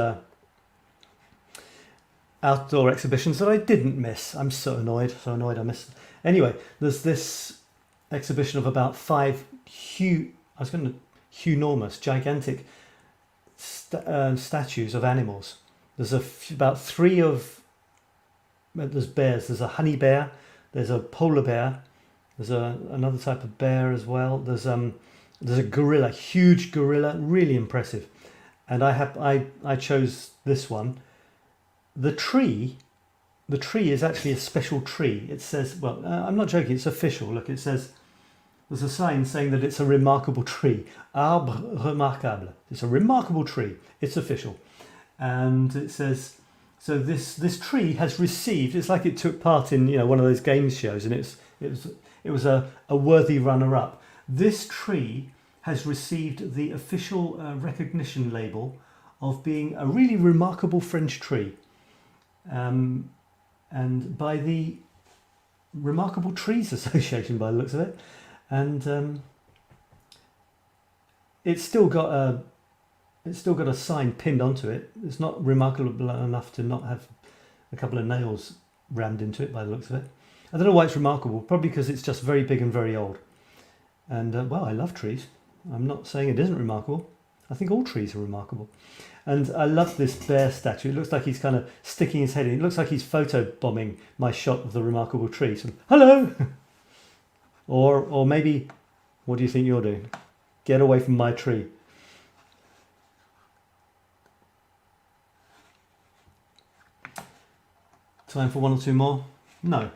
outdoor exhibitions that I didn't miss. I'm so annoyed I missed it. Anyway, there's this exhibition of about 5 enormous, gigantic statues of animals. There's about 3 of... There's bears. There's a honey bear. There's a polar bear. There's another type of bear as well. There's a gorilla, huge gorilla, really impressive. And I chose this one. The tree is actually a special tree. It says, well, I'm not joking, it's official. Look, it says, there's a sign saying that it's a remarkable tree. Arbre remarquable. It's a remarkable tree. It's official. And it says, so this tree has received, it's like it took part in, one of those games shows, and it was a worthy runner-up. This tree has received the official recognition label of being a really remarkable French tree. And by the Remarkable Trees Association, by the looks of it. And it's still got a sign pinned onto it. It's not remarkable enough to not have a couple of nails rammed into it, by the looks of it. I don't know why it's remarkable. Probably because it's just very big and very old. And well, I love trees. I'm not saying it isn't remarkable. I think all trees are remarkable. And I love this bear statue. It looks like he's kind of sticking his head in. It looks like he's photobombing my shot of the remarkable tree. So, hello! or maybe, what do you think you're doing? Get away from my tree. Time for 1 or 2 more? No.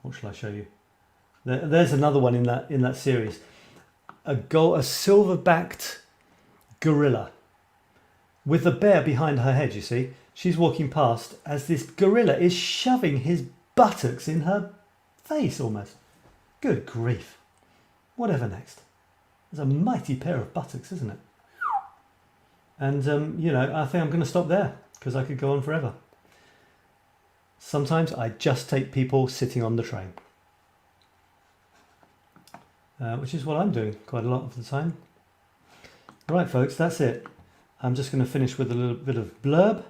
What shall I show you? There's another one in that series. A silver-backed gorilla with a bear behind her head, you see. She's walking past as this gorilla is shoving his buttocks in her face almost. Good grief. Whatever next. There's a mighty pair of buttocks, isn't it? And, I think I'm going to stop there because I could go on forever. Sometimes I just take people sitting on the train. Which is what I'm doing quite a lot of the time. Right, folks, that's it. I'm just going to finish with a little bit of blurb.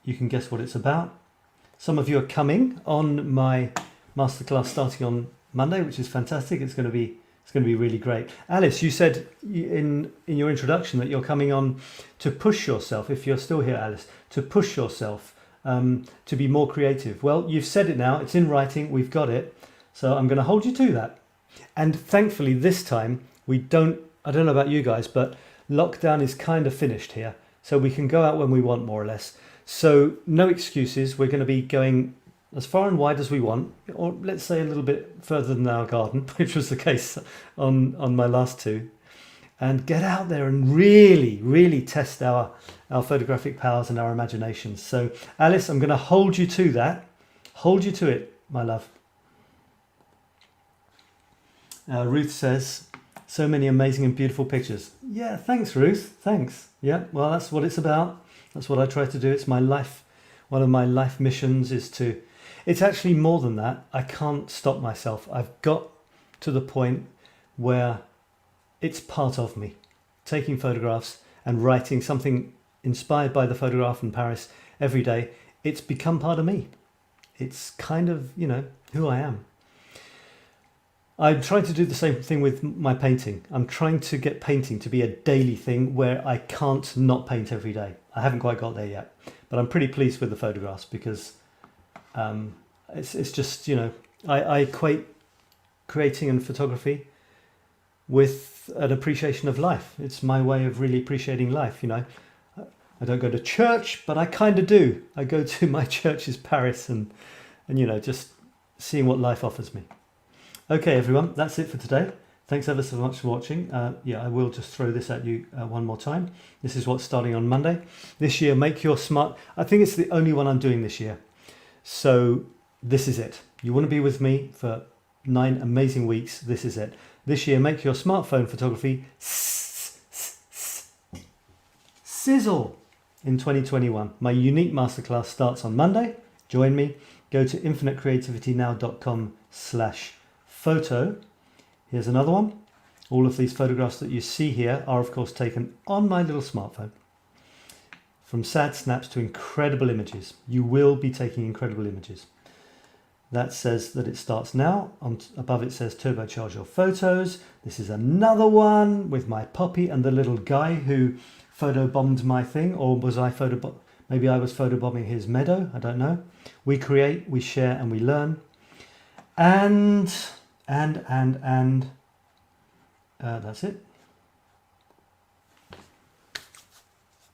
You can guess what it's about. Some of you are coming on my masterclass starting on Monday, which is fantastic. It's going to be really great. Alice, you said in your introduction that you're coming on to push yourself. If you're still here, Alice, to push yourself to be more creative. Well, you've said it now. It's in writing. We've got it. So I'm going to hold you to that. And thankfully this time I don't know about you guys, but lockdown is kind of finished here. So we can go out when we want, more or less. So no excuses. We're going to be going as far and wide as we want, or let's say a little bit further than our garden, which was the case on my last 2. And get out there and really, really test our photographic powers and our imaginations. So Alice, I'm going to hold you to that. Hold you to it, my love. Ruth says, so many amazing and beautiful pictures. Yeah, thanks, Ruth. Thanks. Yeah, well, that's what it's about. That's what I try to do. It's my life. One of my life missions is to... It's actually more than that. I can't stop myself. I've got to the point where it's part of me. Taking photographs and writing something inspired by the photograph in Paris every day. It's become part of me. It's kind of, who I am. I'm trying to do the same thing with my painting. I'm trying to get painting to be a daily thing where I can't not paint every day. I haven't quite got there yet, but I'm pretty pleased with the photographs because it's just, you know, I equate creating and photography with an appreciation of life. It's my way of really appreciating life, you know. I don't go to church, but I kind of do. I go to my church's parish and you know, just seeing what life offers me. Okay, everyone, that's it for today. Thanks ever so much for watching. Yeah, I will just throw this at you one more time. This is what's starting on Monday. This year, make your smart... I think it's the only one I'm doing this year. So this is it. You want to be with me for 9 amazing weeks. This is it. This year, make your smartphone photography sizzle in 2021. My unique masterclass starts on Monday. Join me. Go to infinitecreativitynow.com/photo. Here's another one. All of these photographs that you see here are of course taken on my little smartphone. From sad snaps to incredible images. You will be taking incredible images. That says that it starts now. Above it says turbocharge your photos. This is another one with my puppy and the little guy who photobombed my thing, or was I maybe I was photobombing his meadow, I don't know. We create, we share and we learn. And that's it.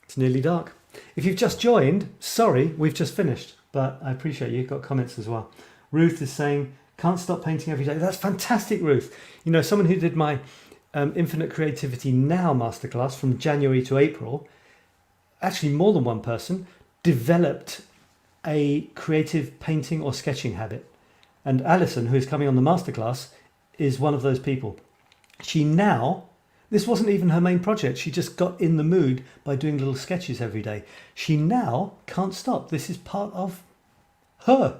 It's nearly dark. If you've just joined, sorry, we've just finished, but I appreciate you. You've got comments as well. Ruth is saying, can't stop painting every day. That's fantastic, Ruth. You know, someone who did my Infinite Creativity Now masterclass from January to April, actually more than one person, developed a creative painting or sketching habit. And Alison, who is coming on the masterclass, is one of those people. She now, this wasn't even her main project, she just got in the mood by doing little sketches every day. She now can't stop. This is part of her.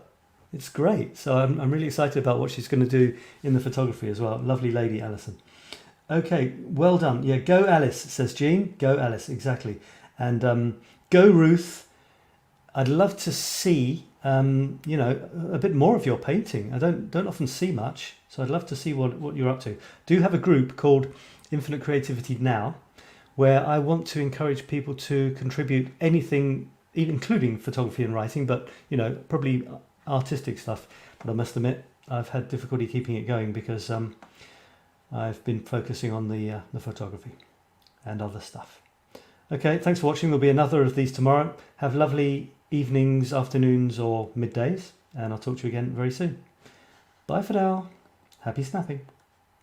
It's great. So I'm really excited about what she's going to do in the photography as well. Lovely lady, Alison. Okay, well done. Yeah, go Alice, says Jean. Go Alice, exactly. And go Ruth. I'd love to see, you know, a bit more of your painting. I don't often see much, so I'd love to see what you're up to. Do have a group called Infinite Creativity Now, where I want to encourage people to contribute anything, including photography and writing, but, you know, probably artistic stuff. But I must admit, I've had difficulty keeping it going because I've been focusing on the photography and other stuff. Okay, thanks for watching. There'll be another of these tomorrow. Have lovely evenings, afternoons or middays, and I'll talk to you again very soon. Bye for now. Happy snapping.